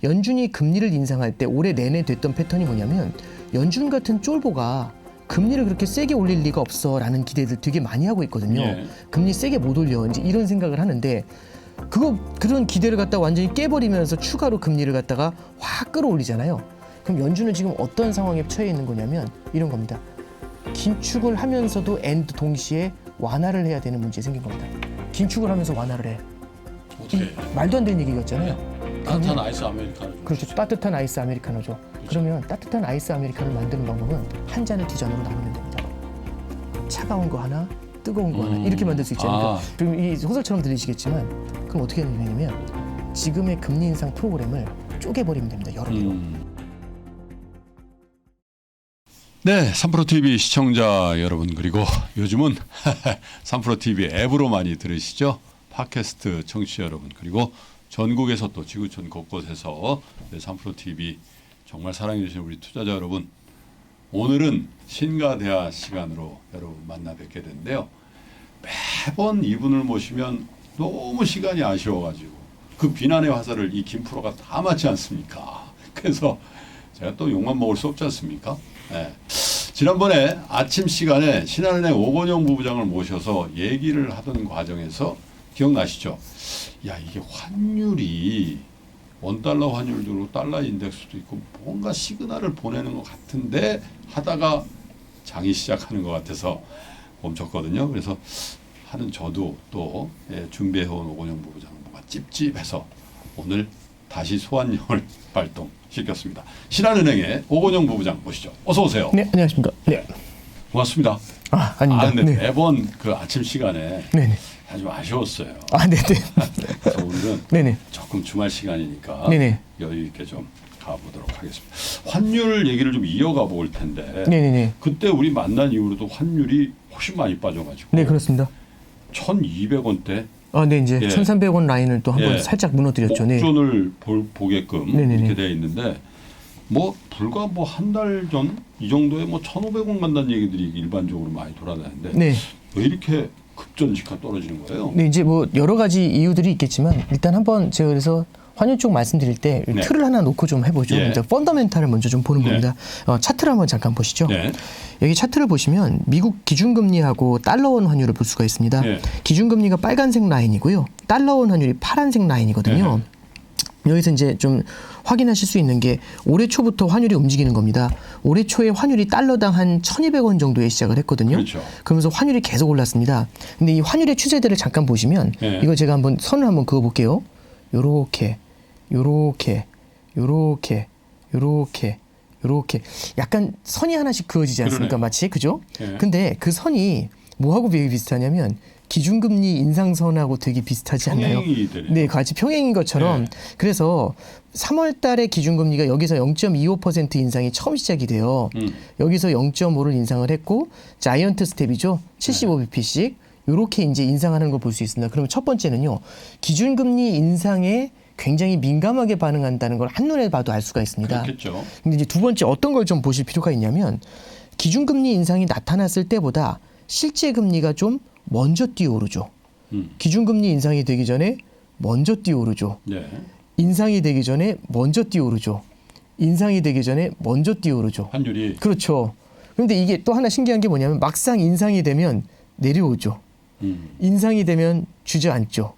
연준이 금리를 인상할 때 올해 내내 됐던 패턴이 뭐냐면 연준 같은 쫄보가 금리를 그렇게 세게 올릴 리가 없어라는 기대들 되게 많이 하고 있거든요. 예. 금리 세게 못 올려 이제 이런 생각을 하는데 그런 기대를 갖다 완전히 깨버리면서 추가로 금리를 갖다가 확 끌어올리잖아요. 그럼 연준은 지금 어떤 상황에 처해 있는 거냐면 이런 겁니다. 긴축을 하면서도 동시에 완화를 해야 되는 문제 생긴 겁니다. 긴축을 하면서 완화를 해. 어떻게? 말도 안 되는 얘기였잖아요. 따뜻한 아이스 아메리카노. 그렇죠. 따뜻한 아이스 아메리카노죠. 그러면 따뜻한 아이스 아메리카노를 만드는 방법은 한 잔을 두 잔으로 나누면 됩니다. 차가운 거 하나, 뜨거운 거 하나 이렇게 만들 수 있잖아요. 그럼 이 소설처럼 들리시겠지만 그럼 어떻게 되냐면 지금의 금리 인상 프로그램을 쪼개버리면 됩니다. 여러 개로. 네, 3프로TV 시청자 여러분 그리고 요즘은 3프로TV 앱으로 많이 들으시죠? 팟캐스트 청취자 여러분 그리고 전국에서 또 지구촌 곳곳에서 3프로TV 정말 사랑해주시는 우리 투자자 여러분, 오늘은 신가대하 시간으로 여러분 만나 뵙게 됐는데요. 매번 이분을 모시면 너무 시간이 아쉬워가지고 그 비난의 화살을 이 김프로가 다 맞지 않습니까? 그래서 제가 또 욕만 먹을 수 없지 않습니까? 네. 지난번에 아침 시간에 신한은행 오건영 부부장을 모셔서 얘기를 하던 과정에서 기억나시죠? 야, 이게 환율이 원달러 환율도 달러 인덱스도 있고 뭔가 시그널을 보내는 것 같은데 하다가 장이 시작하는 것 같아서 멈췄거든요. 그래서 하는 저도 또 준비해온 오건영 부부장은 뭔가 찝찝해서 오늘 다시 소환령을 발동시켰습니다. 신한은행의 오건영 부부장 모시죠. 어서 오세요. 네, 안녕하십니까. 네. 고맙습니다. 아닙니다. 근데 네. 매번 그 아침 시간에 네네. 아주 아쉬웠어요. 네네. 그래서 오늘은 네네. 조금 주말 시간이니까 네네. 여유 있게 좀 가보도록 하겠습니다. 환율 얘기를 좀 이어가 볼 텐데 네네네. 그때 우리 만난 이후로도 환율이 훨씬 많이 빠져가지고 네, 그렇습니다. 1,200원대 네, 이제 예. 1,300원 라인을 또 한번 예. 살짝 무너뜨렸죠. 네. 목전을 보게끔 네네네. 이렇게 되어 있는데 뭐 불과 뭐 한 달 전 이 정도에 뭐 1,500원 간다는 얘기들이 일반적으로 많이 돌아다니는데 네. 왜 이렇게 급전직하 떨어지는 거예요? 네, 이제 뭐 여러 가지 이유들이 있겠지만 일단 한번 제가 그래서 환율 쪽 말씀드릴 때 네. 틀을 하나 놓고 좀 해보죠. 예. 이제 펀더멘탈을 먼저 좀 보는 네. 겁니다. 차트를 한번 잠깐 보시죠. 네. 여기 차트를 보시면 미국 기준금리하고 달러원 환율을 볼 수가 있습니다. 네. 기준금리가 빨간색 라인이고요. 달러원 환율이 파란색 라인이거든요. 여기서 이제 좀 확인하실 수 있는 게 올해 초부터 환율이 움직이는 겁니다. 올해 초에 환율이 달러당 한 1,200원 정도에 시작을 했거든요. 그렇죠. 그러면서 환율이 계속 올랐습니다. 근데 이 환율의 추세들을 잠깐 보시면 네. 이거 제가 한번 선을 한번 그어 볼게요. 요렇게 약간 선이 하나씩 그어지지 않습니까? 그러네요. 마치 그죠? 네. 근데 그 선이 뭐하고 비슷하냐면 기준금리 인상선하고 되게 비슷하지 않나요? 평행이 되네요. 네, 같이 평행인 것처럼. 네. 그래서 3월 달에 기준금리가 여기서 0.25% 인상이 처음 시작이 돼요. 여기서 0.5를 인상을 했고 자이언트 스텝이죠. 75bp씩 이렇게 이제 인상하는 걸 볼 수 있습니다. 그러면 첫 번째는요. 기준금리 인상에 굉장히 민감하게 반응한다는 걸 한눈에 봐도 알 수가 있습니다. 그렇겠죠. 근데 이제 두 번째 어떤 걸 좀 보실 필요가 있냐면 기준금리 인상이 나타났을 때보다 실제 금리가 좀 먼저 뛰어오르죠. 기준금리 인상이 되기 전에 먼저 뛰어오르죠. 네. 인상이 되기 전에 먼저 뛰어오르죠. 인상이 되기 전에 먼저 뛰어오르죠. 환율이 그렇죠. 그런데 이게 또 하나 신기한 게 뭐냐면 막상 인상이 되면 내려오죠. 인상이 되면 주저앉죠.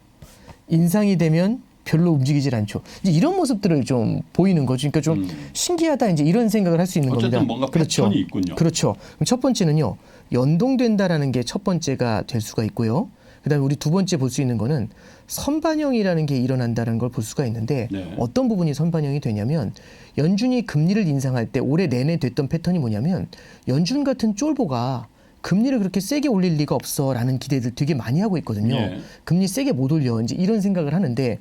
인상이 되면 별로 움직이질 않죠. 이제 이런 모습들을 좀 보이는 거죠. 그러니까 좀 신기하다 이제 이런 생각을 할 수 있는 어쨌든 겁니다. 뭔가 그렇죠. 패턴이 있군요. 그렇죠. 그럼 첫 번째는요. 연동된다라는 게 첫 번째가 될 수가 있고요. 그다음에 우리 두 번째 볼 수 있는 거는 선반영이라는 게 일어난다는 걸 볼 수가 있는데 네. 어떤 부분이 선반영이 되냐면 연준이 금리를 인상할 때 올해 내내 됐던 패턴이 뭐냐면 연준 같은 쫄보가 금리를 그렇게 세게 올릴 리가 없어라는 기대들 되게 많이 하고 있거든요. 네. 금리 세게 못 올려 이제 이런 생각을 하는데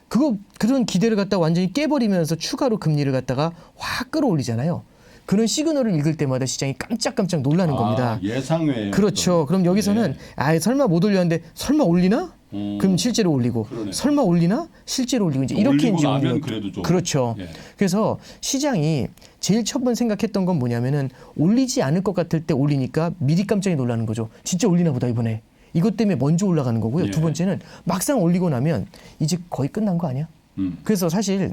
그런 기대를 갖다 완전히 깨버리면서 추가로 금리를 갖다가 확 끌어올리잖아요. 그런 시그널을 읽을 때마다 시장이 깜짝깜짝 놀라는 겁니다. 예상외. 그렇죠. 그럼 여기서는 설마 못 올렸는데 설마 올리나? 그럼 실제로 올리고 그러네요. 설마 올리나? 실제로 올리고 이제 이렇게 올리고 이제 나면 올리고. 그래도 좀. 그렇죠. 예. 그래서 시장이 제일 첫 번 생각했던 건 뭐냐면은 올리지 않을 것 같을 때 올리니까 미리 깜짝이 놀라는 거죠. 진짜 올리나 보다 이번에. 이것 때문에 먼저 올라가는 거고요. 예. 두 번째는 막상 올리고 나면 이제 거의 끝난 거 아니야? 그래서 사실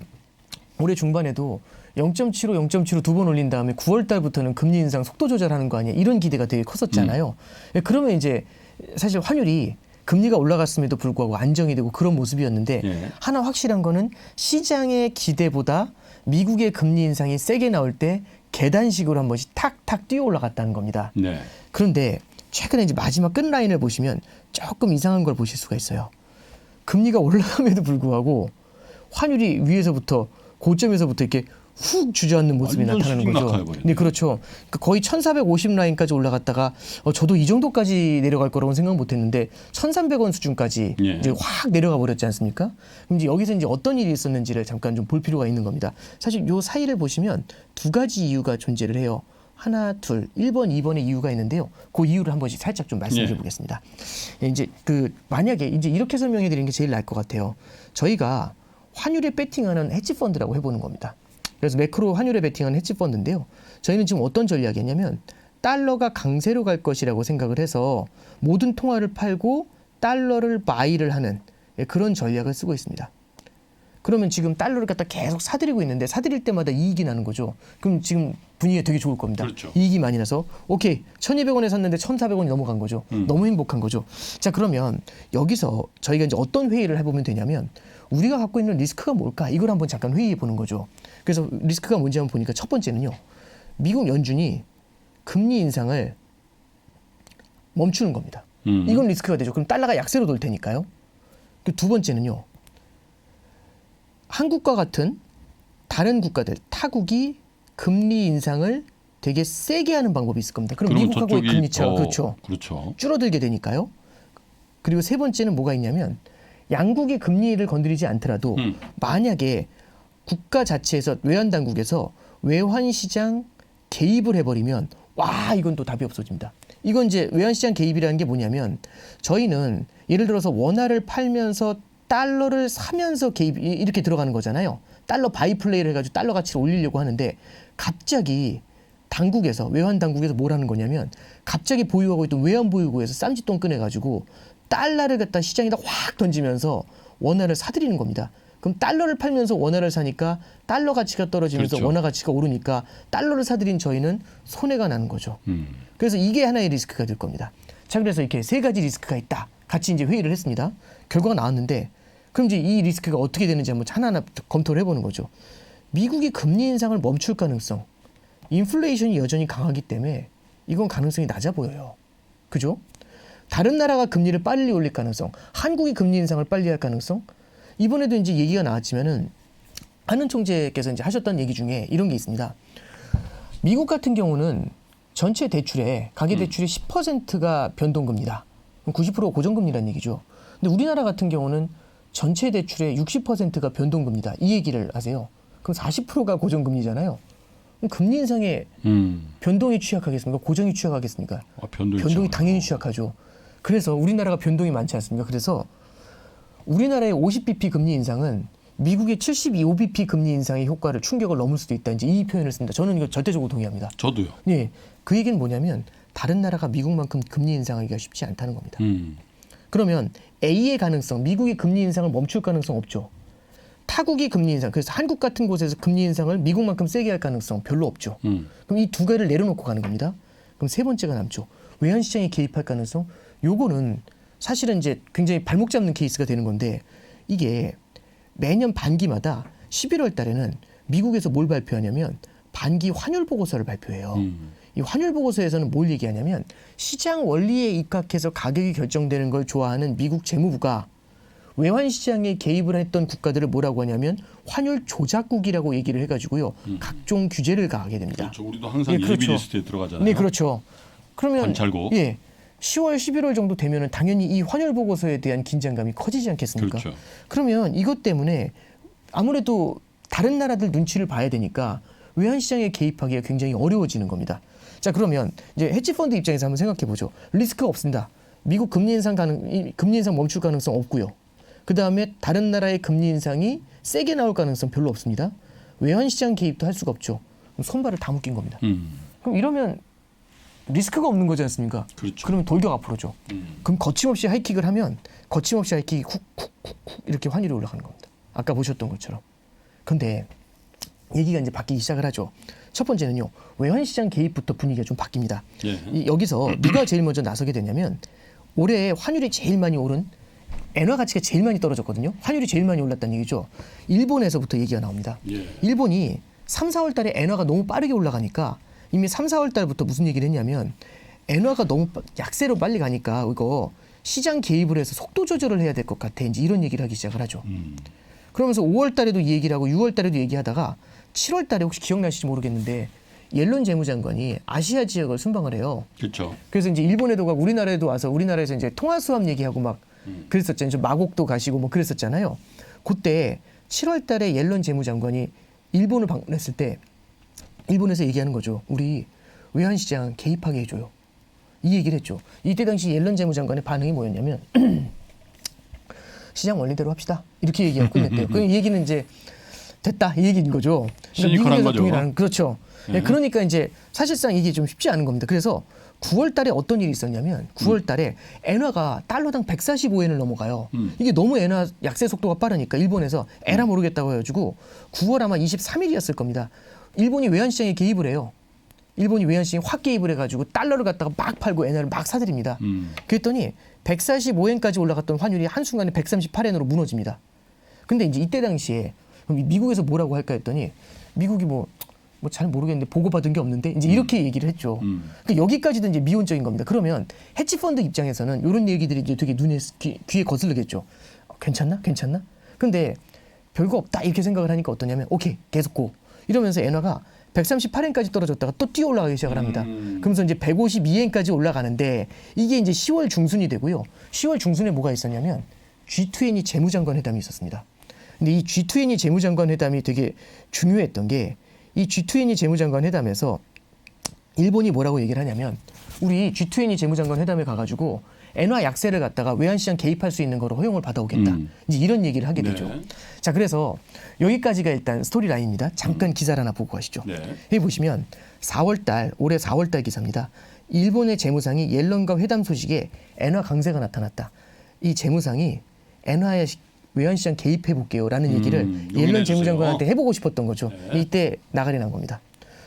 올해 중반에도 0.75, 0.75 두 번 올린 다음에 9월 달부터는 금리 인상 속도 조절하는 거 아니야. 이런 기대가 되게 컸었잖아요. 그러면 이제 사실 환율이 금리가 올라갔음에도 불구하고 안정이 되고 그런 모습이었는데 예. 하나 확실한 거는 시장의 기대보다 미국의 금리 인상이 세게 나올 때 계단식으로 한 번씩 탁탁 뛰어 올라갔다는 겁니다. 네. 그런데 최근에 이제 마지막 끝 라인을 보시면 조금 이상한 걸 보실 수가 있어요. 금리가 올라감에도 불구하고 환율이 위에서부터 고점에서부터 이렇게 훅 주저앉는 모습이 완전 나타나는 거죠. 수직낙하해버리네. 네, 그렇죠. 그러니까 거의 1,450 라인까지 올라갔다가 저도 이 정도까지 내려갈 거라고는 생각 못했는데 1,300원 수준까지 예. 이제 확 내려가 버렸지 않습니까? 그럼 이제 여기서 이제 어떤 일이 있었는지를 잠깐 좀 볼 필요가 있는 겁니다. 사실 요 사이를 보시면 두 가지 이유가 존재를 해요. 하나, 둘, 1번, 2번의 이유가 있는데요. 그 이유를 한 번씩 살짝 좀 말씀드려 보겠습니다. 이제 만약에 이제 이렇게 설명해 드리는 게 제일 나을 것 같아요. 저희가 환율에 배팅하는 헤지 펀드라고 해보는 겁니다. 그래서 매크로 환율에 배팅하는 헤지 펀드인데요. 저희는 지금 어떤 전략이 했냐면 달러가 강세로 갈 것이라고 생각을 해서 모든 통화를 팔고 달러를 바이를 하는 그런 전략을 쓰고 있습니다. 그러면 지금 달러를 갖다 계속 사들이고 있는데 사들일 때마다 이익이 나는 거죠. 그럼 지금 분위기가 되게 좋을 겁니다. 그렇죠. 이익이 많이 나서 오케이 1,200원에 샀는데 1,400원이 넘어간 거죠. 너무 행복한 거죠. 자, 그러면 여기서 저희가 이제 어떤 회의를 해보면 되냐면 우리가 갖고 있는 리스크가 뭘까? 이걸 한번 잠깐 회의해 보는 거죠. 그래서 리스크가 뭔지 한번 보니까 첫 번째는요. 미국 연준이 금리 인상을 멈추는 겁니다. 이건 리스크가 되죠. 그럼 달러가 약세로 돌 테니까요. 두 번째는요. 한국과 같은 다른 국가들, 타국이 금리 인상을 되게 세게 하는 방법이 있을 겁니다. 그럼 미국하고의 금리 차가 그렇죠. 줄어들게 되니까요. 그리고 세 번째는 뭐가 있냐면 양국이 금리를 건드리지 않더라도 만약에 국가 자체에서 외환당국에서 외환시장 개입을 해버리면 와 이건 또 답이 없어집니다. 이건 이제 외환시장 개입이라는 게 뭐냐면 저희는 예를 들어서 원화를 팔면서 달러를 사면서 개입 이렇게 들어가는 거잖아요. 달러 바이 플레이를 해가지고 달러 가치를 올리려고 하는데 갑자기 당국에서 외환 당국에서 뭘 하는 거냐면 갑자기 보유하고 있던 외환 보유고에서 쌈짓돈 꺼내가지고 달러를 갖다 시장에다 확 던지면서 원화를 사들이는 겁니다. 그럼 달러를 팔면서 원화를 사니까 달러 가치가 떨어지면서 그렇죠. 원화 가치가 오르니까 달러를 사들인 저희는 손해가 나는 거죠. 그래서 이게 하나의 리스크가 될 겁니다. 자, 그래서 이렇게 세 가지 리스크가 있다. 같이 이제 회의를 했습니다. 결과가 나왔는데 그럼 이제 이 리스크가 어떻게 되는지 한번 하나하나 검토를 해보는 거죠. 미국이 금리 인상을 멈출 가능성, 인플레이션이 여전히 강하기 때문에 이건 가능성이 낮아 보여요. 그죠? 다른 나라가 금리를 빨리 올릴 가능성, 한국이 금리 인상을 빨리 할 가능성, 이번에도 이제 얘기가 나왔지만은 한은 총재께서 이제 하셨던 얘기 중에 이런 게 있습니다. 미국 같은 경우는 전체 대출에 가계 대출의 10%가 변동금리다. 90%가 고정금리라는 얘기죠. 근데 우리나라 같은 경우는 전체 대출의 60%가 변동금리다. 이 얘기를 하세요. 그럼 40%가 고정금리잖아요. 그럼 금리 인상에 변동이 취약하겠습니까? 고정이 취약하겠습니까? 변동이 당연히 취약하죠. 그래서 우리나라가 변동이 많지 않습니까? 그래서 우리나라의 50bp 금리 인상은 미국의 75bp 금리 인상의 효과를 충격을 넘을 수도 있다. 이제 이 표현을 씁니다. 저는 이거 절대적으로 동의합니다. 저도요. 네, 그 얘기는 뭐냐면 다른 나라가 미국만큼 금리 인상하기가 쉽지 않다는 겁니다. 그러면 A의 가능성, 미국이 금리 인상을 멈출 가능성 없죠. 타국이 금리 인상, 그래서 한국 같은 곳에서 금리 인상을 미국만큼 세게 할 가능성 별로 없죠. 그럼 이 두 개를 내려놓고 가는 겁니다. 그럼 세 번째가 남죠. 외환시장에 개입할 가능성, 요거는 사실은 이제 굉장히 발목 잡는 케이스가 되는 건데 이게 매년 반기마다 11월 달에는 미국에서 뭘 발표하냐면 반기 환율 보고서를 발표해요. 이 환율 보고서에서는 뭘 얘기하냐면 시장 원리에 입각해서 가격이 결정되는 걸 좋아하는 미국 재무부가 외환 시장에 개입을 했던 국가들을 뭐라고 하냐면 환율 조작국이라고 얘기를 해가지고요. 각종 규제를 가하게 됩니다. 그렇죠. 우리도 항상 그렇죠. 예비 리스트에 들어가잖아요. 네, 그렇죠. 그러면 관찰국. 예, 10월, 11월 정도 되면은 당연히 이 환율 보고서에 대한 긴장감이 커지지 않겠습니까? 그렇죠. 그러면 이것 때문에 아무래도 다른 나라들 눈치를 봐야 되니까 외환 시장에 개입하기가 굉장히 어려워지는 겁니다. 자, 그러면 이제 헤지 펀드 입장에서 한번 생각해 보죠. 리스크가 없습니다. 미국 금리 인상 멈출 가능성 없고요. 그 다음에 다른 나라의 금리 인상이 세게 나올 가능성 별로 없습니다. 외환 시장 개입도 할 수가 없죠. 그럼 손발을 다 묶인 겁니다. 그럼 이러면 리스크가 없는 거지 않습니까? 그렇죠. 그러면 돌격 앞으로죠. 그럼 거침없이 하이킥을 하면 거침없이 하이킥이 쿡쿡쿡쿡 이렇게 환율이 올라가는 겁니다. 아까 보셨던 것처럼. 근데 얘기가 이제 바뀌기 시작을 하죠. 첫 번째는요. 외환시장 개입부터 분위기가 좀 바뀝니다. 예. 여기서 누가 제일 먼저 나서게 되냐면 올해 환율이 제일 많이 오른 엔화 가치가 제일 많이 떨어졌거든요. 환율이 제일 많이 올랐다는 얘기죠. 일본에서부터 얘기가 나옵니다. 예. 일본이 3, 4월 달에 엔화가 너무 빠르게 올라가니까 이미 3, 4월 달부터 무슨 얘기를 했냐면 엔화가 너무 약세로 빨리 가니까 이거 시장 개입을 해서 속도 조절을 해야 될 것 같아. 이제 이런 얘기를 하기 시작을 하죠. 그러면서 5월 달에도 이 얘기를 하고 6월 달에도 얘기하다가 7월 달에 혹시 기억나실지 모르겠는데 옐런 재무장관이 아시아 지역을 순방을 해요. 그렇죠. 그래서 이제 일본에도 가고 우리나라에도 와서 우리나라에서 이제 통화 수합 얘기하고 막 그랬었잖아요. 좀 마곡도 가시고 뭐 그랬었잖아요. 그때 7월 달에 옐런 재무장관이 일본을 방문했을 때 일본에서 얘기하는 거죠. 우리 외환시장 개입하게 해줘요. 이 얘기를 했죠. 이때 당시 옐런 재무장관의 반응이 뭐였냐면 시장 원리대로 합시다. 이렇게 얘기하고 끝냈대요. 그 얘기는 이제 됐다 이 얘기인 거죠. 시니컬한 거죠. 동일한 그렇죠. 네, 그러니까 이제 사실상 이게 좀 쉽지 않은 겁니다. 그래서 9월 달에 어떤 일이 있었냐면 9월 달에 엔화가 달러당 145엔을 넘어가요. 이게 너무 엔화 약세 속도가 빠르니까 일본에서 에라 모르겠다고 해가지고 9월 아마 23일이었을 겁니다. 일본이 외환시장에 개입을 해요. 일본이 외환시장에 확 개입을 해가지고 달러를 갖다가 막 팔고 엔화를 막 사들입니다. 그랬더니 145엔까지 올라갔던 환율이 한순간에 138엔으로 무너집니다. 근데 이제 이때 당시에 미국에서 뭐라고 할까 했더니 미국이 뭐 잘 모르겠는데 보고받은 게 없는데 이제 이렇게 얘기를 했죠. 그러니까 여기까지도 이제 미온적인 겁니다. 그러면 헤지펀드 입장에서는 이런 얘기들이 이제 되게 눈에 귀에 거슬리겠죠. 괜찮나? 괜찮나? 근데 별거 없다 이렇게 생각을 하니까 어떠냐면 오케이 계속 고 이러면서 엔화가 138엔까지 떨어졌다가 또 뛰어 올라가기 시작을 합니다. 그러면서 이제 152엔까지 올라가는데 이게 이제 10월 중순이 되고요. 10월 중순에 뭐가 있었냐면 G20 재무장관 회담이 있었습니다. 근데 이 G20 재무장관 회담이 되게 중요했던 게 이 G20 재무장관 회담에서 일본이 뭐라고 얘기를 하냐면 우리 G20 재무장관 회담에 가가지고 엔화 약세를 갖다가 외환시장 개입할 수 있는 거로 허용을 받아오겠다. 이제 이런 얘기를 하게 되죠. 네. 자, 그래서 여기까지가 일단 스토리라인입니다. 잠깐 기사를 하나 보고 가시죠. 네. 여기 보시면 4월달 올해 4월달 기사입니다. 일본의 재무상이 옐런과 회담 소식에 엔화 강세가 나타났다. 이 재무상이 엔화에 외환시장 개입해 볼게요라는 얘기를 옐런 재무장관한테 해보고 싶었던 거죠. 네. 이때 나가리 난 겁니다.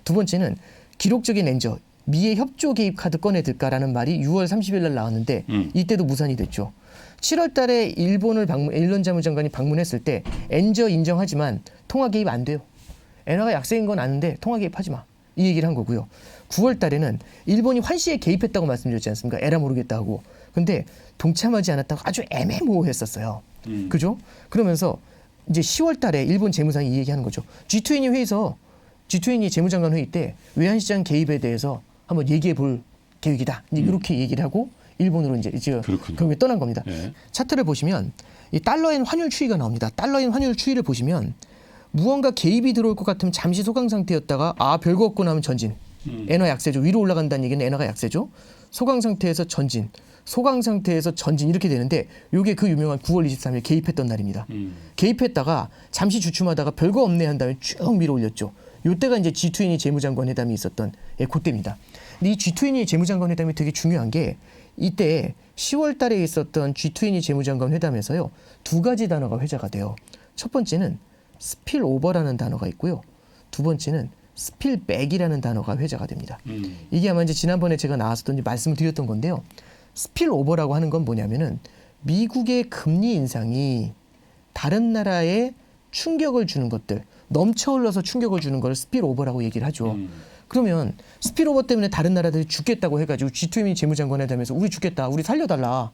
두 번째는 기록적인 렌저 미의 협조 개입 카드 꺼내들까라는 말이 6월 30일 날 나왔는데 이때도 무산이 됐죠. 7월 달에 옐런 재무장관이 방문했을 때 엔저 인정하지만 통화 개입 안 돼요. 엔화가 약세인 건 아는데 통화 개입하지 마. 이 얘기를 한 거고요. 9월 달에는 일본이 환시에 개입했다고 말씀드렸지 않습니까? 에라 모르겠다 하고. 근데 동참하지 않았다고 아주 애매모호했었어요. 그죠? 그러면서 이제 10월 달에 일본 재무상이 이 얘기하는 거죠. G20 회의에서 G20 재무장관 회의 때 외환시장 개입에 대해서 한번 얘기해 볼 계획이다. 이렇게 얘기를 하고 일본으로 이제 그게 떠난 겁니다. 예. 차트를 보시면 이 달러엔 환율 추이가 나옵니다. 달러엔 환율 추이를 보시면 무언가 개입이 들어올 것 같으면 잠시 소강 상태였다가 별거 없고 나면 전진. 엔화 약세죠. 위로 올라간다는 얘기는 엔화가 약세죠. 소강 상태에서 전진. 소강 상태에서 전진 이렇게 되는데 이게 그 유명한 9월 23일 개입했던 날입니다. 개입했다가 잠시 주춤하다가 별거 없네 한 다음에 쭉 밀어 올렸죠. 이때가 이제 G20 재무장관 회담이 있었던 그때입니다. 근데 이 G20 재무장관 회담이 되게 중요한 게 이때 10월 달에 있었던 G20 재무장관 회담에서요. 두 가지 단어가 회자가 돼요. 첫 번째는 스필오버라는 단어가 있고요. 두 번째는 스필백이라는 단어가 회자가 됩니다. 이게 아마 이제 지난번에 제가 나왔었던 말씀을 드렸던 건데요. 스필오버라고 하는 건 뭐냐면은 미국의 금리 인상이 다른 나라에 충격을 주는 것들, 넘쳐 흘러서 충격을 주는 걸 스필오버라고 얘기를 하죠. 그러면 스필오버 때문에 다른 나라들이 죽겠다고 해가지고 G20 재무장관 회담에서 우리 죽겠다, 우리 살려달라.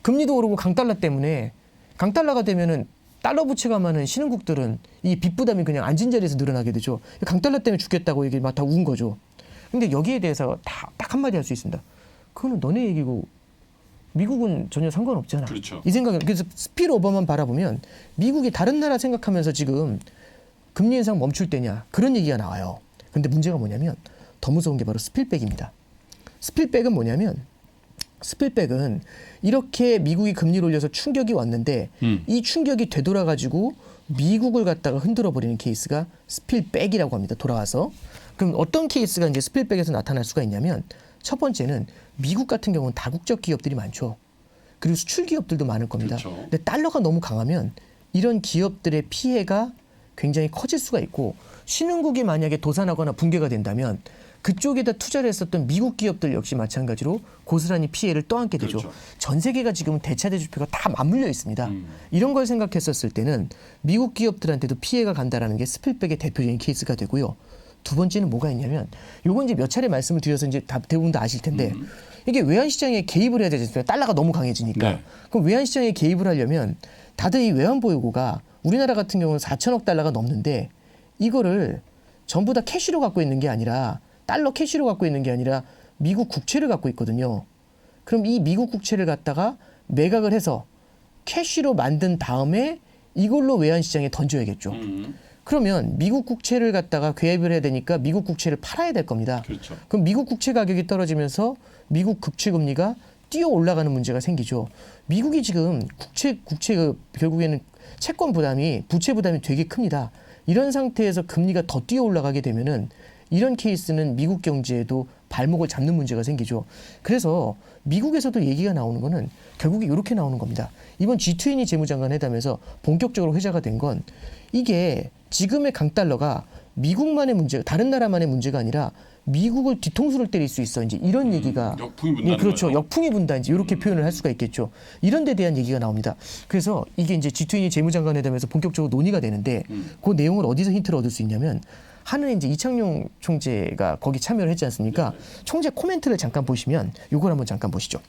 금리도 오르고 강달러 때문에 강달러가 되면은 달러 부채가 많은 신흥국들은 이 빚 부담이 그냥 앉은 자리에서 늘어나게 되죠. 강달러 때문에 죽겠다고 얘기 막 다 운 거죠. 근데 여기에 대해서 딱 한마디 할 수 있습니다. 그거는 너네 얘기고 미국은 전혀 상관없잖아. 그렇죠. 이 생각은 그래서 스필오버만 바라보면 미국이 다른 나라 생각하면서 지금 금리 인상 멈출 때냐 그런 얘기가 나와요. 근데 문제가 뭐냐면 더 무서운 게 바로 스필백입니다. 스필백은 뭐냐면 스필백은 이렇게 미국이 금리를 올려서 충격이 왔는데 이 충격이 되돌아가지고 미국을 갖다가 흔들어 버리는 케이스가 스필백이라고 합니다. 돌아와서. 그럼 어떤 케이스가 이제 스필백에서 나타날 수가 있냐면 첫 번째는 미국 같은 경우는 다국적 기업들이 많죠. 그리고 수출 기업들도 많을 겁니다. 그렇죠. 근데 달러가 너무 강하면 이런 기업들의 피해가 굉장히 커질 수가 있고 신흥국이 만약에 도산하거나 붕괴가 된다면 그쪽에다 투자를 했었던 미국 기업들 역시 마찬가지로 고스란히 피해를 떠안게 되죠. 그렇죠. 전 세계가 지금 대차대조표가 다 맞물려 있습니다. 이런 걸 생각했었을 때는 미국 기업들한테도 피해가 간다라는 게 스필백의 대표적인 케이스가 되고요. 두 번째는 뭐가 있냐면 요건 이제 몇 차례 말씀을 드려서 이제 대부분 다 아실 텐데 이게 외환 시장에 개입을 해야 되지 않습니까? 달러가 너무 강해지니까. 네. 그럼 외환 시장에 개입을 하려면 다들 이 외환 보유고가 우리나라 같은 경우는 4천억 달러가 넘는데 이거를 전부 다 캐시로 갖고 있는 게 아니라 달러 캐시로 갖고 있는 게 아니라 미국 국채를 갖고 있거든요. 그럼 이 미국 국채를 갖다가 매각을 해서 캐시로 만든 다음에 이걸로 외환 시장에 던져야겠죠. 그러면 미국 국채를 갖다가 개입을 해야 되니까 미국 국채를 팔아야 될 겁니다. 그렇죠. 그럼 미국 국채 가격이 떨어지면서 미국 국채 금리가 뛰어 올라가는 문제가 생기죠. 미국이 지금 국채 결국에는 채권 부담이 부채 부담이 되게 큽니다. 이런 상태에서 금리가 더 뛰어 올라가게 되면은 이런 케이스는 미국 경제에도 발목을 잡는 문제가 생기죠. 그래서 미국에서도 얘기가 나오는 거는 결국에 이렇게 나오는 겁니다. 이번 G20 재무장관 회담에서 본격적으로 회자가 된 건 이게 지금의 강달러가 미국만의 문제, 다른 나라만의 문제가 아니라 미국을 뒤통수를 때릴 수 있어. 이제 이런 얘기가 역풍이 분다는 그렇죠. 거죠. 역풍이 분다. 이제 이렇게 표현을 할 수가 있겠죠. 이런 데 대한 얘기가 나옵니다. 그래서 이게 이제 G20 재무장관 회담에서 본격적으로 논의가 되는데 그 내용을 어디서 힌트를 얻을 수 있냐면 하는 이제 이창용 총재가 거기 참여를 했지 않습니까? 총재 코멘트를 잠깐 보시면 요걸 한번 잠깐 보시죠.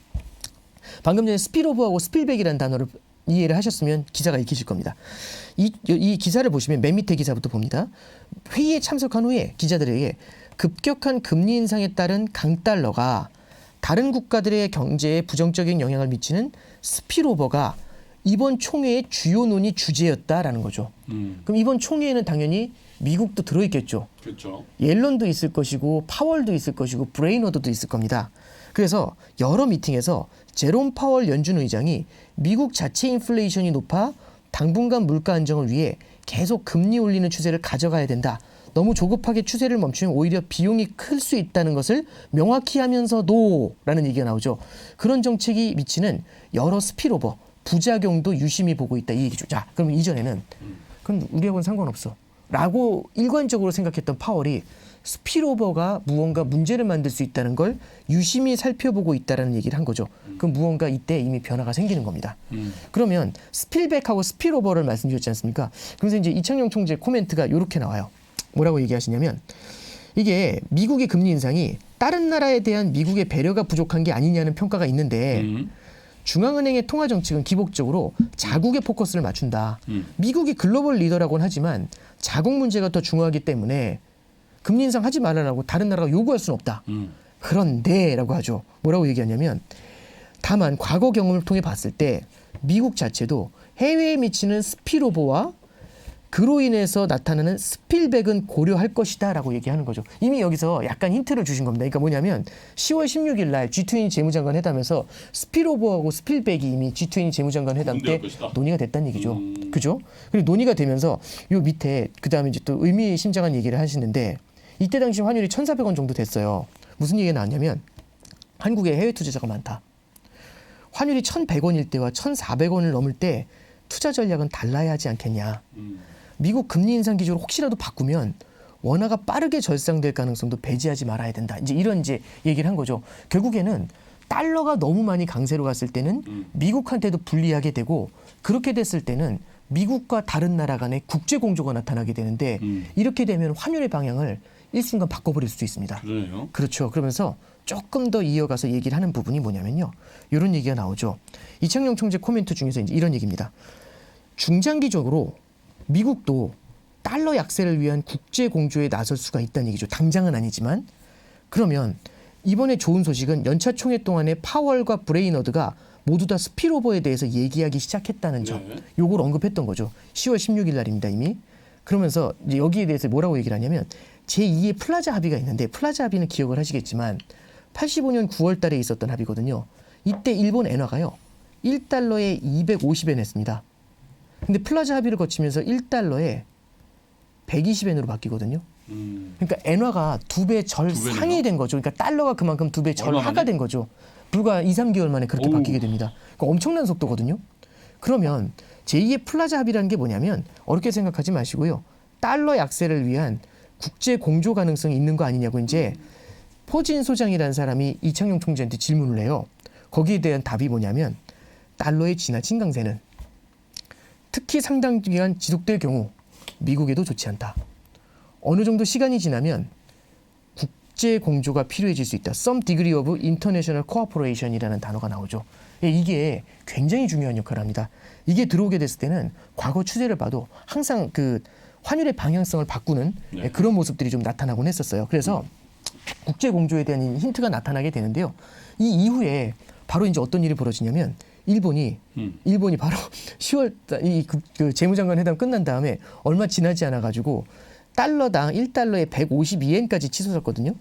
방금 전에 스필오버하고 스필백이라는 단어를 이해를 하셨으면 기자가 읽히실 겁니다. 이 기사를 보시면 맨 밑에 기사부터 봅니다. 회의에 참석한 후에 기자들에게 급격한 금리 인상에 따른 강달러가 다른 국가들의 경제에 부정적인 영향을 미치는 스필오버가 이번 총회의 주요 논의 주제였다라는 거죠. 그럼 이번 총회에는 당연히 미국도 들어있겠죠. 그렇죠. 옐런도 있을 것이고 파월도 있을 것이고 브레이너드도 있을 겁니다. 그래서 여러 미팅에서 제롬 파월 연준 의장이 미국 자체 인플레이션이 높아 당분간 물가 안정을 위해 계속 금리 올리는 추세를 가져가야 된다. 너무 조급하게 추세를 멈추면 오히려 비용이 클 수 있다는 것을 명확히 하면서도 라는 얘기가 나오죠. 그런 정책이 미치는 여러 스필오버, 부작용도 유심히 보고 있다. 이 얘기죠. 자, 그럼 이전에는 그럼 우리하고는 상관없어. 라고 일관적으로 생각했던 파월이 스필오버가 무언가 문제를 만들 수 있다는 걸 유심히 살펴보고 있다는 얘기를 한 거죠. 그럼 무언가 이때 이미 변화가 생기는 겁니다. 그러면 스필백하고 스필오버를 말씀드렸지 않습니까? 그래서 이제 이창용 총재 코멘트가 이렇게 나와요. 뭐라고 얘기하시냐면 이게 미국의 금리 인상이 다른 나라에 대한 미국의 배려가 부족한 게 아니냐는 평가가 있는데 중앙은행의 통화 정책은 기본적으로 자국에 포커스를 맞춘다. 미국이 글로벌 리더라고는 하지만 자국 문제가 더 중요하기 때문에 금리 인상 하지 말라고 다른 나라가 요구할 수는 없다. 그런데라고 하죠. 뭐라고 얘기하냐면 다만 과거 경험을 통해 봤을 때 미국 자체도 해외에 미치는 스필오버와 그로 인해서 나타나는 스필백은 고려할 것이다 라고 얘기하는 거죠. 이미 여기서 약간 힌트를 주신 겁니다. 그러니까 뭐냐면 10월 16일 날 G20 재무장관 회담에서 스필오버하고 스필백이 이미 G20 재무장관 회담 때 논의가 됐다는 얘기죠. 그죠? 그리고 논의가 되면서 요 밑에 그다음에 이제 또 의미심장한 얘기를 하시는데 이때 당시 환율이 1,400원 정도 됐어요. 무슨 얘기가 나왔냐면 한국에 해외 투자자가 많다. 환율이 1,100원일 때와 1,400원을 넘을 때 투자 전략은 달라야 하지 않겠냐. 미국 금리 인상 기조를 혹시라도 바꾸면 원화가 빠르게 절상될 가능성도 배제하지 말아야 된다. 이제 이런 얘기를 한 거죠. 결국에는 달러가 너무 많이 강세로 갔을 때는 미국한테도 불리하게 되고 그렇게 됐을 때는 미국과 다른 나라 간의 국제 공조가 나타나게 되는데 이렇게 되면 환율의 방향을 일순간 바꿔버릴 수도 있습니다. 그러네요. 그렇죠. 그러면서 조금 더 이어가서 얘기를 하는 부분이 뭐냐면요. 이런 얘기가 나오죠. 이창용 총재 코멘트 중에서 이제 이런 얘기입니다. 중장기적으로 미국도 달러 약세를 위한 국제 공조에 나설 수가 있다는 얘기죠. 당장은 아니지만. 그러면 이번에 좋은 소식은 연차 총회 동안에 파월과 브레이너드가 모두 다 스필오버에 대해서 얘기하기 시작했다는 점. 요걸 언급했던 거죠. 10월 16일 날입니다, 이미. 그러면서 이제 여기에 대해서 뭐라고 얘기를 하냐면 제2의 플라자 합의가 있는데 플라자 합의는 기억을 하시겠지만 85년 9월 달에 있었던 합의거든요. 이때 일본 엔화가요. 1달러에 250엔 했습니다. 근데 플라자 합의를 거치면서 1달러에 120엔으로 바뀌거든요. 그러니까 엔화가 2배 절 상이 된 거죠. 그러니까 달러가 그만큼 2배 절 하가 된 거죠. 불과 2, 3개월 만에 그렇게 바뀌게 됩니다. 그러니까 엄청난 속도거든요. 그러면 제2의 플라자 합의라는 게 뭐냐면 어렵게 생각하지 마시고요. 달러 약세를 위한 국제 공조 가능성이 있는 거 아니냐고 이제 포진 소장이라는 사람이 이창용 총재한테 질문을 해요. 거기에 대한 답이 뭐냐면 달러의 지나친 강세는 특히 상당 기간 지속될 경우 미국에도 좋지 않다. 어느 정도 시간이 지나면 국제 공조가 필요해질 수 있다. Some degree of international cooperation이라는 단어가 나오죠. 이게 굉장히 중요한 역할을 합니다. 이게 들어오게 됐을 때는 과거 추세를 봐도 항상 그 환율의 방향성을 바꾸는 그런 모습들이 좀 나타나곤 했었어요. 그래서 국제 공조에 대한 힌트가 나타나게 되는데요. 이 이후에 바로 이제 어떤 일이 벌어지냐면 일본이 바로 10월 그 재무장관 회담 끝난 다음에 얼마 지나지 않아 가지고 달러당 1달러에 152엔까지 치솟았거든요.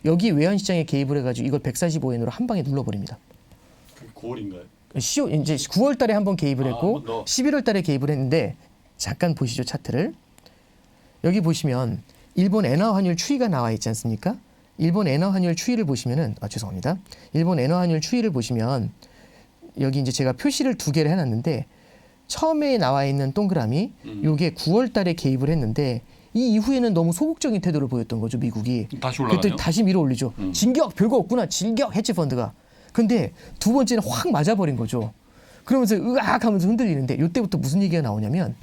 여기 외환 시장에 개입을 해가지고 이걸 145엔으로 한 방에 눌러버립니다. 9월인가요? 이제 9월 달에 한번 개입을 했고 11월 달에 개입을 했는데 잠깐 보시죠 차트를. 여기 보시면 일본 엔화 환율 추이가 나와 있지 않습니까? 일본 엔화 환율 추이를 보시면은 죄송합니다. 일본 엔화 환율 추이를 보시면 여기 이제 제가 표시를 두 개를 해놨는데 처음에 나와 있는 동그라미 요게 9월 달에 개입을 했는데 이 이후에는 너무 소극적인 태도를 보였던 거죠 미국이. 다시 올라가요? 그때 다시 밀어 올리죠. 진격 별거 없구나 진격 헤지펀드가. 근데 두 번째는 확 맞아버린 거죠. 그러면서 으악 하면서 흔들리는데 이때부터 무슨 얘기가 나오냐면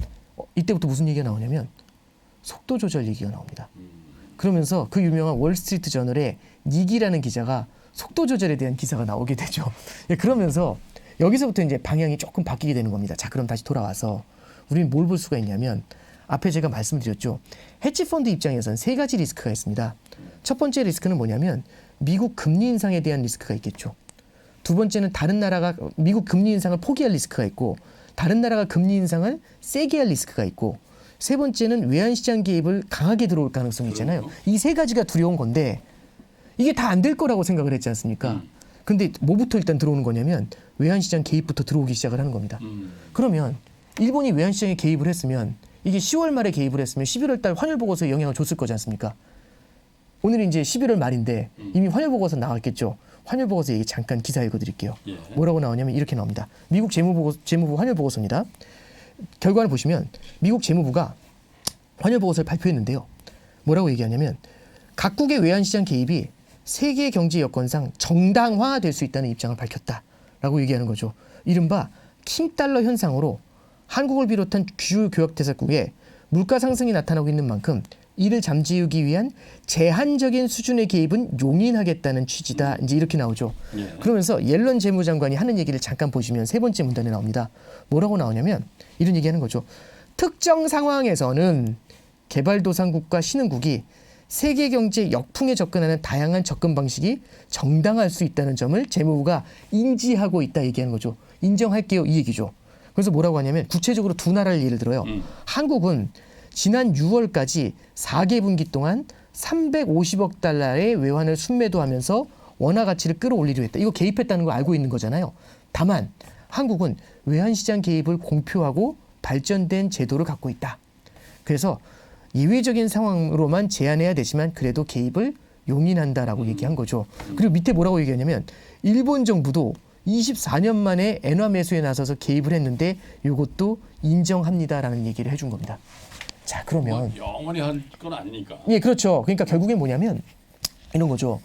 속도 조절 얘기가 나옵니다. 그러면서 그 유명한 월스트리트 저널의 닉이라는 기자가 속도 조절에 대한 기사가 나오게 되죠. 그러면서 여기서부터 이제 방향이 조금 바뀌게 되는 겁니다. 자, 그럼 다시 돌아와서 우리는 뭘 볼 수가 있냐면 앞에 제가 말씀드렸죠. 헤지펀드 입장에서는 세 가지 리스크가 있습니다. 첫 번째 리스크는 뭐냐면 미국 금리 인상에 대한 리스크가 있겠죠. 두 번째는 다른 나라가 미국 금리 인상을 포기할 리스크가 있고 다른 나라가 금리 인상을 세게 할 리스크가 있고 세 번째는 외환시장 개입을 강하게 들어올 가능성이 있잖아요. 이 세 가지가 두려운 건데 이게 다 안 될 거라고 생각을 했지 않습니까? 근데 뭐부터 일단 들어오는 거냐면 외환시장 개입부터 들어오기 시작을 하는 겁니다. 그러면 일본이 외환시장에 개입을 했으면 이게 10월 말에 개입을 했으면 11월 달 환율 보고서에 영향을 줬을 거지 않습니까? 오늘이 이제 11월 말인데 이미 환율 보고서 나왔겠죠. 환율 보고서 얘기 잠깐 기사 읽어드릴게요. 뭐라고 나오냐면 이렇게 나옵니다. 미국 재무부 환율 보고서입니다. 결과를 보시면 미국 재무부가 환율 보고서를 발표했는데요. 뭐라고 얘기하냐면 각국의 외환시장 개입이 세계 경제 여건상 정당화될 수 있다는 입장을 밝혔다라고 얘기하는 거죠. 이른바 킹달러 현상으로 한국을 비롯한 주요 교역대사국에 물가 상승이 나타나고 있는 만큼 이를 잠재우기 위한 제한적인 수준의 개입은 용인하겠다는 취지다. 이제 이렇게 나오죠. 그러면서 옐런 재무장관이 하는 얘기를 잠깐 보시면 세 번째 문단에 나옵니다. 뭐라고 나오냐면 이런 얘기하는 거죠. 특정 상황에서는 개발도상국과 신흥국이 세계 경제 역풍에 접근하는 다양한 접근 방식이 정당할 수 있다는 점을 재무부가 인지하고 있다 얘기하는 거죠. 인정할게요 이 얘기죠. 그래서 뭐라고 하냐면 구체적으로 두 나라를 예를 들어요. 한국은 지난 6월까지 4개분기 동안 350억 달러의 외환을 순매도하면서 원화 가치를 끌어올리려 했다. 이거 개입했다는 걸 알고 있는 거잖아요. 다만 한국은 외환시장 개입을 공표하고 발전된 제도를 갖고 있다. 그래서 예외적인 상황으로만 제한해야 되지만 그래도 개입을 용인한다라고 얘기한 거죠. 그리고 밑에 뭐라고 얘기하냐면 일본 정부도 24년 만에 엔화 매수에 나서서 개입을 했는데 이것도 인정합니다라는 얘기를 해준 겁니다. 자, 그러면 영원히 한 건 아니니까. 예, 그렇죠. 그러니까 결국엔 뭐냐면 이런 거죠.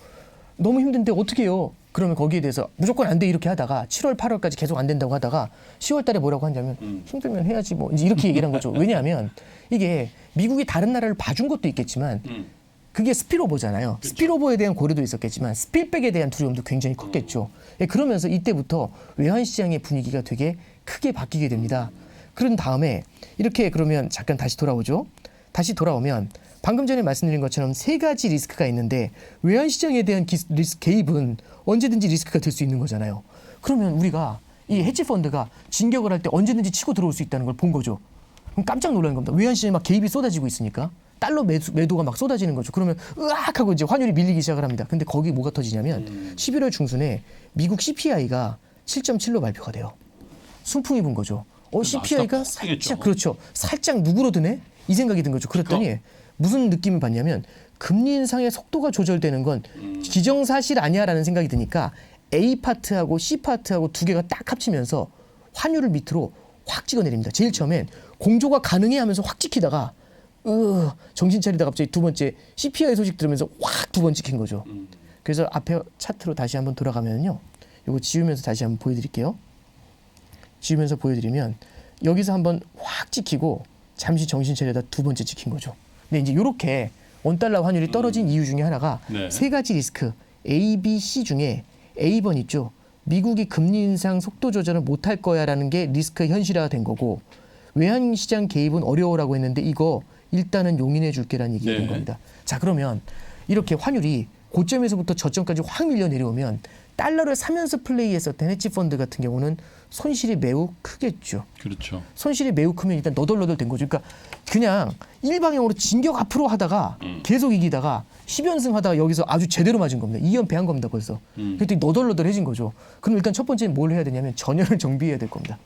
너무 힘든데 어떻게 해요? 그러면 거기에 대해서 무조건 안 돼 이렇게 하다가 7월, 8월까지 계속 안 된다고 하다가 10월 달에 뭐라고 하냐면 힘들면 해야지 뭐 이제 이렇게 얘기를 한 거죠. 왜냐하면 이게 미국이 다른 나라를 봐준 것도 있겠지만 그게 스피로버잖아요. 그렇죠. 스피로버에 대한 고려도 있었겠지만 스필백에 대한 두려움도 굉장히 컸겠죠. 예, 그러면서 이때부터 외환시장의 분위기가 되게 크게 바뀌게 됩니다. 그런 다음에 이렇게 그러면 잠깐 다시 돌아오죠. 다시 돌아오면 방금 전에 말씀드린 것처럼 세 가지 리스크가 있는데 외환시장에 대한 개입은 언제든지 리스크가 될 수 있는 거잖아요. 그러면 우리가 이 헤지펀드가 진격을 할 때 언제든지 치고 들어올 수 있다는 걸 본 거죠. 그럼 깜짝 놀라는 겁니다. 외환시장에 막 개입이 쏟아지고 있으니까 달러 매도가 막 쏟아지는 거죠. 그러면 으악 하고 이제 환율이 밀리기 시작을 합니다. 근데 거기 뭐가 터지냐면 11월 중순에 미국 CPI가 7.7로 발표가 돼요. 순풍이 분 거죠. CPI가 살짝 그렇죠. 살짝 누그러드네? 이 생각이 든 거죠. 그랬더니 무슨 느낌을 받냐면 금리 인상의 속도가 조절되는 건 기정사실 아니야라는 생각이 드니까 A 파트하고 C 파트하고 두 개가 딱 합치면서 환율을 밑으로 확 찍어내립니다. 제일 처음엔 공조가 가능해 하면서 확 찍히다가 정신 차리다 갑자기 두 번째 CPI 소식 들으면서 확 두 번 찍힌 거죠. 그래서 앞에 차트로 다시 한번 돌아가면요. 이거 지우면서 다시 한번 보여드릴게요. 지우면서 보여드리면 여기서 한번 확 찍히고 잠시 정신 차리다 두 번째 찍힌 거죠. 근데 이제 이렇게 원달러 환율이 떨어진 이유 중에 하나가 네. 세 가지 리스크 A, B, C 중에 A번 있죠. 미국이 금리 인상 속도 조절을 못할 거야라는 게 리스크 현실화가 된 거고 외환 시장 개입은 어려워라고 했는데 이거 일단은 용인해 줄게라는 얘기가 된 네. 겁니다. 자 그러면 이렇게 환율이 고점에서부터 저점까지 확 밀려 내려오면 달러를 사면서 플레이했었던 헤지 펀드 같은 경우는 손실이 매우 크겠죠. 그렇죠. 손실이 매우 크면 일단 너덜너덜 된 거죠. 그러니까 그냥 일방향으로 진격 앞으로 하다가 계속 이기다가 10연승 하다가 여기서 아주 제대로 맞은 겁니다. 2연패 한 겁니다 벌써. 그랬더니 너덜너덜해진 거죠. 그럼 일단 첫 번째는 뭘 해야 되냐면 전열을 정비해야 될 겁니다.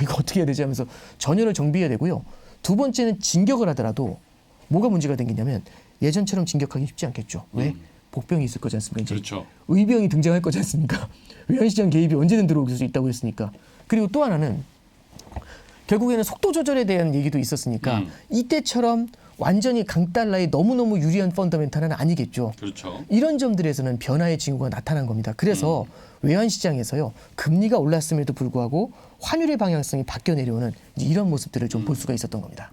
이거 어떻게 해야 되지 하면서 전열을 정비해야 되고요. 두 번째는 진격을 하더라도 뭐가 문제가 생기냐면 예전처럼 진격하기 쉽지 않겠죠. 왜? 복병이 있을 거지 않습니까? 이제 그렇죠. 의병이 등장할 거지 않습니까? 외환시장 개입이 언제든 들어올 수 있다고 했으니까. 그리고 또 하나는 결국에는 속도 조절에 대한 얘기도 있었으니까 이때처럼 완전히 강달러에 너무너무 유리한 펀더멘탈은 아니겠죠. 그렇죠. 이런 점들에서는 변화의 징후가 나타난 겁니다. 그래서 외환시장에서요. 금리가 올랐음에도 불구하고 환율의 방향성이 바뀌어 내려오는 이런 모습들을 좀 볼 수가 있었던 겁니다.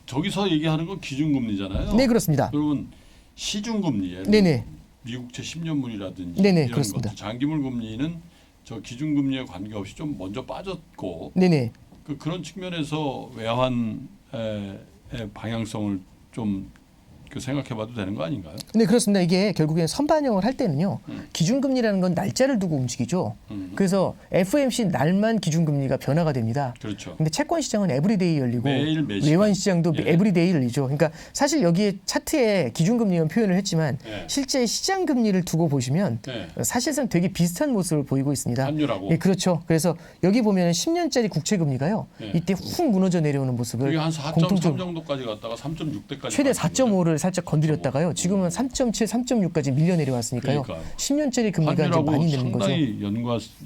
저기서 얘기하는 건 기준금리잖아요. 네, 그렇습니다. 여러분 시중금리에 네네. 미국채 10년물이라든지 네네, 이런 그렇습니다. 것들 장기물 금리는 저 기준금리에 관계없이 좀 먼저 빠졌고 네네. 그런 측면에서 외환의 방향성을 좀 생각해봐도 되는 거 아닌가요? 네, 그렇습니다. 이게 결국엔 선반영을 할 때는요. 기준금리라는 건 날짜를 두고 움직이죠. 그래서 FOMC 날만 기준금리가 변화가 됩니다. 그렇죠. 근데 채권 시장은 에브리데이 열리고 매일 매시간. 외환 시장도 예. 에브리데이 열리죠. 그러니까 사실 여기에 차트에 기준금리는 표현을 했지만 예. 실제 시장 금리를 두고 보시면 네. 사실상 되게 비슷한 모습을 보이고 있습니다. 환율하고. 예, 그렇죠. 그래서 여기 보면 10년짜리 국채 금리가요. 예. 이때 훅 무너져 내려오는 모습을 그게 한 4.3 정도까지 갔다가 3.6대까지 최대 4.5를 살짝 건드렸다가요. 지금은 3.7, 3.6까지 밀려 내려왔으니까요. 그러니까요. 10년짜리 금리가 이제 환율하고 많이 내는 거죠. 상당히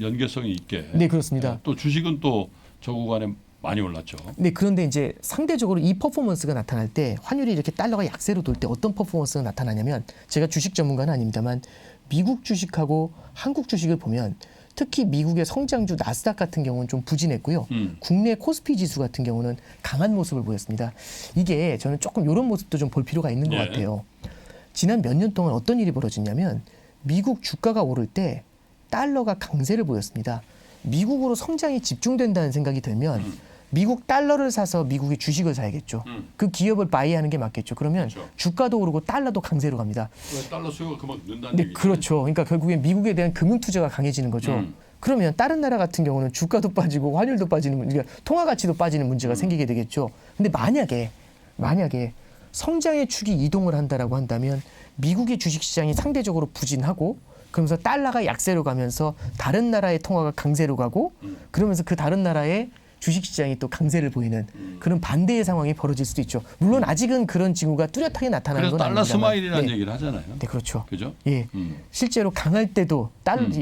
연계성이 있게. 네, 그렇습니다. 또 주식은 또 저 구간에 많이 올랐죠. 네, 그런데 이제 상대적으로 이 퍼포먼스가 나타날 때 환율이 이렇게 달러가 약세로 돌 때 어떤 퍼포먼스가 나타나냐면 제가 주식 전문가는 아닙니다만 미국 주식하고 한국 주식을 보면 특히 미국의 성장주 나스닥 같은 경우는 좀 부진했고요. 국내 코스피 지수 같은 경우는 강한 모습을 보였습니다. 이게 저는 조금 이런 모습도 좀 볼 필요가 있는 것 예. 같아요. 지난 몇 년 동안 어떤 일이 벌어졌냐면 미국 주가가 오를 때 달러가 강세를 보였습니다. 미국으로 성장이 집중된다는 생각이 들면 미국 달러를 사서 미국의 주식을 사야겠죠. 그 기업을 바이하는 게 맞겠죠. 그러면 그렇죠. 주가도 오르고 달러도 강세로 갑니다. 왜 달러 수요가 그만큼 는다는 네, 얘기죠. 그렇죠. 그러니까 결국엔 미국에 대한 금융 투자가 강해지는 거죠. 그러면 다른 나라 같은 경우는 주가도 빠지고 환율도 빠지는 그러니까 통화 가치도 빠지는 문제가 생기게 되겠죠. 근데 만약에 성장의 축이 이동을 한다라고 한다면 미국의 주식 시장이 상대적으로 부진하고 그러면서 달러가 약세로 가면서 다른 나라의 통화가 강세로 가고 그러면서 그 다른 나라의 주식 시장이 또 강세를 보이는 그런 반대의 상황이 벌어질 수도 있죠. 물론 아직은 그런 징후가 뚜렷하게 나타나는 그래서 건 달러 아닙니다만. 스마일이라는 네. 얘기를 하잖아요. 네, 그렇죠. 그죠? 예, 실제로 강할 때도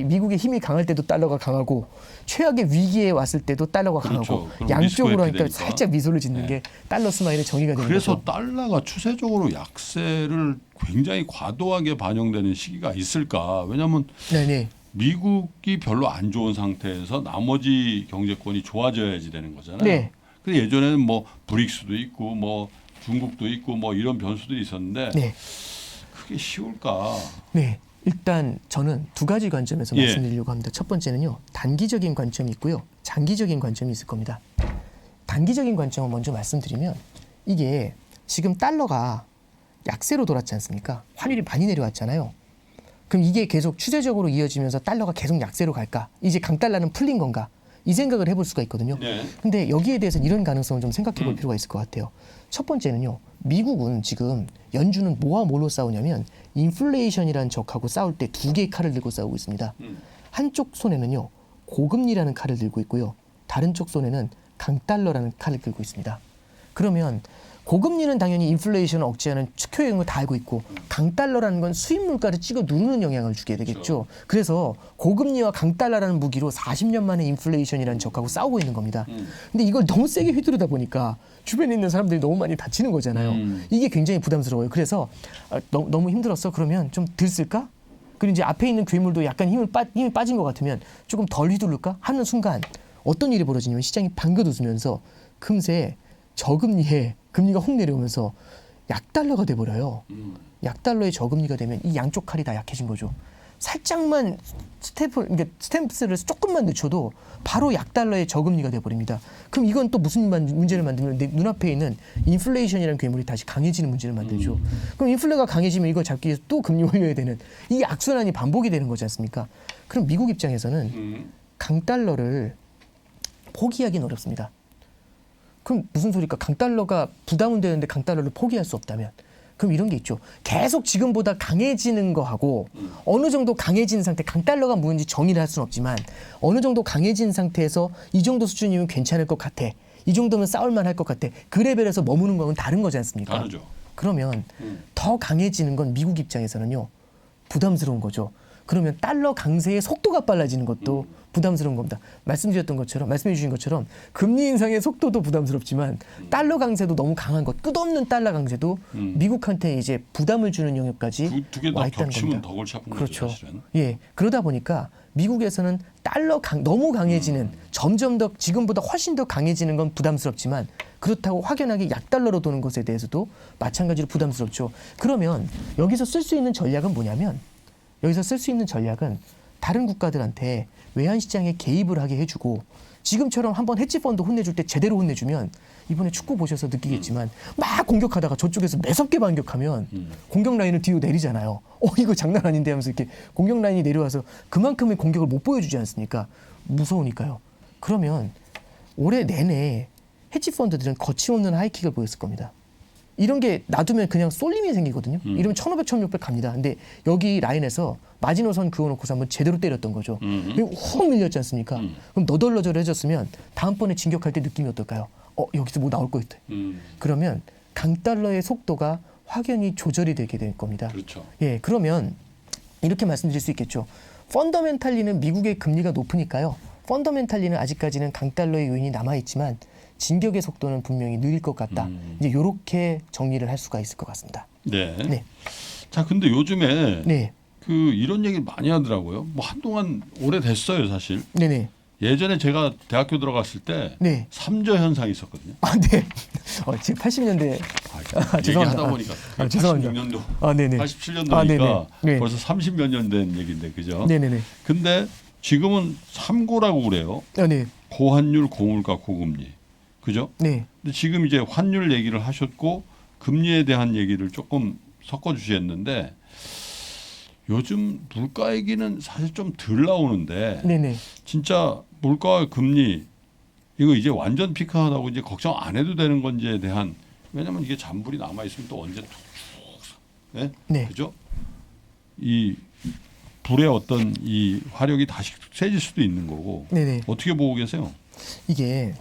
미국의 힘이 강할 때도 달러가 강하고 최악의 위기에 왔을 때도 달러가 그렇죠. 강하고 그럼 양쪽으로 리스크가 하니까 되니까. 살짝 미소를 짓는 네. 게 달러 스마일의 정의가 되는 그래서 거죠. 달러가 추세적으로 약세를 굉장히 과도하게 반영되는 시기가 있을까? 왜냐하면 네네. 미국이 별로 안 좋은 상태에서 나머지 경제권이 좋아져야지 되는 거잖아요. 네. 근데 예전에는 뭐 브릭스도 있고 뭐 중국도 있고 뭐 이런 변수들이 있었는데 네. 그게 쉬울까? 네. 일단 저는 두 가지 관점에서 예. 말씀드리려고 합니다. 첫 번째는요. 단기적인 관점이 있고요. 장기적인 관점이 있을 겁니다. 단기적인 관점을 먼저 말씀드리면 이게 지금 달러가 약세로 돌았지 않습니까? 환율이 많이 내려왔잖아요. 그럼 이게 계속 추세적으로 이어지면서 달러가 계속 약세로 갈까? 이제 강달러는 풀린 건가? 이 생각을 해볼 수가 있거든요. 네. 근데 여기에 대해서는 이런 가능성을 좀 생각해 볼 필요가 있을 것 같아요. 첫 번째는요. 미국은 지금 연준은 뭐와 뭘로 싸우냐면 인플레이션이라는 적하고 싸울 때 두 개의 칼을 들고 싸우고 있습니다. 한쪽 손에는요. 고금리라는 칼을 들고 있고요. 다른 쪽 손에는 강달러라는 칼을 들고 있습니다. 그러면 고금리는 당연히 인플레이션을 억제하는 특효 다 알고 있고 강달러라는 건 수입 물가를 찍어 누르는 영향을 주게 되겠죠. 그래서 고금리와 강달러라는 무기로 40년 만에 인플레이션이라는 적하고 싸우고 있는 겁니다. 근데 이걸 너무 세게 휘두르다 보니까 주변에 있는 사람들이 너무 많이 다치는 거잖아요. 이게 굉장히 부담스러워요. 그래서 너무 힘들었어? 그러면 좀 덜 쓸까? 그리고 이제 앞에 있는 괴물도 약간 힘이 빠진 것 같으면 조금 덜 휘두를까? 하는 순간 어떤 일이 벌어지냐면 시장이 방긋 웃으면서 금세 저금리에 금리가 확 내려오면서 약달러가 돼버려요. 약달러의 저금리가 되면 이 양쪽 칼이 다 약해진 거죠. 살짝만 스탬프를 조금만 늦춰도 바로 약달러의 저금리가 돼버립니다. 그럼 이건 또 무슨 문제를 만들면 내 눈앞에 있는 인플레이션이라는 괴물이 다시 강해지는 문제를 만들죠. 그럼 인플레가 강해지면 이걸 잡기 위해서 또 금리 올려야 되는 이 악순환이 반복이 되는 거지 않습니까? 그럼 미국 입장에서는 강달러를 포기하기는 어렵습니다. 그럼 무슨 소리일까? 강달러가 부담은 되는데 강달러를 포기할 수 없다면 그럼 이런 게 있죠. 계속 지금보다 강해지는 거하고 어느 정도 강해진 상태, 강달러가 뭔지 정의를 할 수는 없지만 어느 정도 강해진 상태에서 이 정도 수준이면 괜찮을 것 같아. 이 정도면 싸울만 할 것 같아. 그 레벨에서 머무는 건 다른 거지 않습니까? 다르죠. 그러면 더 강해지는 건 미국 입장에서는요. 부담스러운 거죠. 그러면 달러 강세의 속도가 빨라지는 것도 부담스러운 겁니다. 말씀해 주신 것처럼 금리 인상의 속도도 부담스럽지만 달러 강세도 너무 강한 것, 끝없는 달러 강세도 미국한테 이제 부담을 주는 영역까지 두 개 다 와 있다는 겹치면 겁니다. 더 골치 아픈 그렇죠. 거죠, 사실은. 예, 그러다 보니까 미국에서는 너무 강해지는 점점 더 지금보다 훨씬 더 강해지는 건 부담스럽지만 그렇다고 확연하게 약달러로 도는 것에 대해서도 마찬가지로 부담스럽죠. 그러면 여기서 쓸 수 있는 전략은 뭐냐면 다른 국가들한테 외환시장에 개입을 하게 해주고 지금처럼 한번 헤지펀드 혼내줄 때 제대로 혼내주면 이번에 축구 보셔서 느끼겠지만 막 공격하다가 저쪽에서 매섭게 반격하면 공격 라인을 뒤로 내리잖아요. 이거 장난 아닌데 하면서 이렇게 공격 라인이 내려와서 그만큼의 공격을 못 보여주지 않습니까? 무서우니까요. 그러면 올해 내내 헤지펀드들은 거침없는 하이킥을 보였을 겁니다. 이런 게 놔두면 그냥 쏠림이 생기거든요. 이러면 1,500, 1,600 갑니다. 근데 여기 라인에서 마지노선 그어놓고서 한번 제대로 때렸던 거죠. 확 밀렸지 않습니까? 그럼 너덜너덜해졌으면 다음번에 진격할 때 느낌이 어떨까요? 여기서 뭐 나올 거 있대. 그러면 강달러의 속도가 확연히 조절이 되게 될 겁니다. 그렇죠. 예, 그러면 이렇게 말씀드릴 수 있겠죠. 펀더멘탈리는 미국의 금리가 높으니까요. 펀더멘탈리는 아직까지는 강달러의 요인이 남아있지만 진격의 속도는 분명히 느릴 것 같다. 이제 이렇게 정리를 할 수가 있을 것 같습니다. 네. 네. 자, 근데 요즘에 네. 이런 얘기 많이 하더라고요. 뭐 한동안 오래됐어요, 사실. 네네. 예전에 제가 대학교 들어갔을 때 네. 삼저 현상이 있었거든요. 네. 지금 80년대. 죄송합니다. 얘기하다 보니까 죄송합니다. 86년도, 네네. 87년도니까 네네. 벌써 30몇 년 된 얘기인데, 그죠? 네네네. 근데 지금은 삼고라고 그래요. 네. 고환율, 고물가, 고금리. 그죠? 네. 근데 지금 이제 환율 얘기를 하셨고 금리에 대한 얘기를 조금 섞어 주셨는데 요즘 물가 얘기는 사실 좀 덜 나오는데 네네. 진짜 물가와 금리 이거 이제 완전 피크하다고 이제 걱정 안 해도 되는 건지에 대한 왜냐면 이게 잔불이 남아 있으면 또 언제 툭 네? 네. 그죠? 이 불의 어떤 이 화력이 다시 세질 수도 있는 거고 네네. 어떻게 보고 계세요? 이게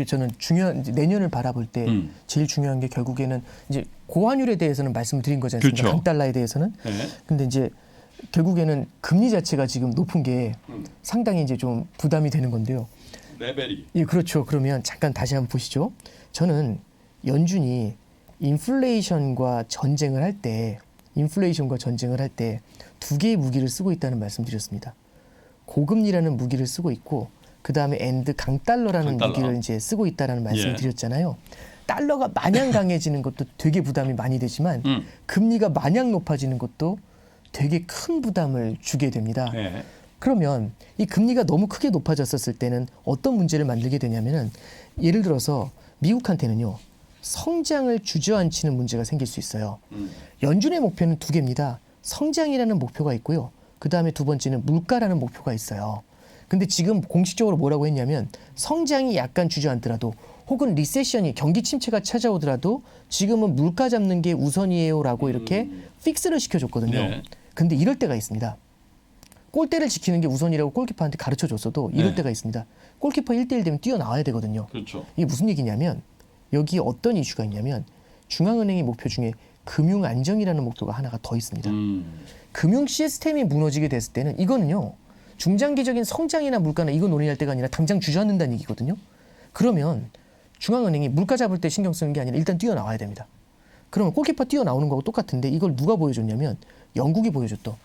저는 중요한 내년을 바라볼 때 제일 중요한 게 결국에는 이제 고환율에 대해서는 말씀을 드린 거지 않습니까? 그렇죠. 강달러에 대해서는. 네. 근데 이제 결국에는 금리 자체가 지금 높은 게 상당히 이제 좀 부담이 되는 건데요. 레벨이. 예, 그렇죠. 그러면 잠깐 다시 한번 보시죠. 저는 연준이 인플레이션과 전쟁을 할 때 두 개의 무기를 쓰고 있다는 말씀드렸습니다. 고금리라는 무기를 쓰고 있고 그 다음에 강달러라는 무기를 이제 쓰고 있다라는 말씀을 드렸잖아요. 달러가 마냥 강해지는 것도 되게 부담이 많이 되지만 금리가 마냥 높아지는 것도 되게 큰 부담을 주게 됩니다. 네. 그러면 이 금리가 너무 크게 높아졌었을 때는 어떤 문제를 만들게 되냐면은 예를 들어서 미국한테는요. 성장을 주저앉히는 문제가 생길 수 있어요. 연준의 목표는 두 개입니다. 성장이라는 목표가 있고요. 그 다음에 두 번째는 물가라는 목표가 있어요. 근데 지금 공식적으로 뭐라고 했냐면 성장이 약간 주저앉더라도 혹은 리세션이 경기 침체가 찾아오더라도 지금은 물가 잡는 게 우선이에요라고 이렇게 픽스를 시켜줬거든요. 네. 근데 이럴 때가 있습니다. 골대를 지키는 게 우선이라고 골키퍼한테 가르쳐줬어도 이럴 네. 때가 있습니다. 골키퍼 1대1 되면 뛰어나와야 되거든요. 그렇죠. 이게 무슨 얘기냐면 여기 어떤 이슈가 있냐면 중앙은행의 목표 중에 금융 안정이라는 목표가 하나가 더 있습니다. 금융 시스템이 무너지게 됐을 때는 이거는요. 중장기적인 성장이나 물가나 이거 논의할 때가 아니라 당장 주저앉는다는 얘기거든요. 그러면 중앙은행이 물가 잡을 때 신경 쓰는 게 아니라 일단 뛰어나와야 됩니다. 그러면 골키퍼 뛰어나오는 거하고 똑같은데 이걸 누가 보여줬냐면 영국이 보여줬더.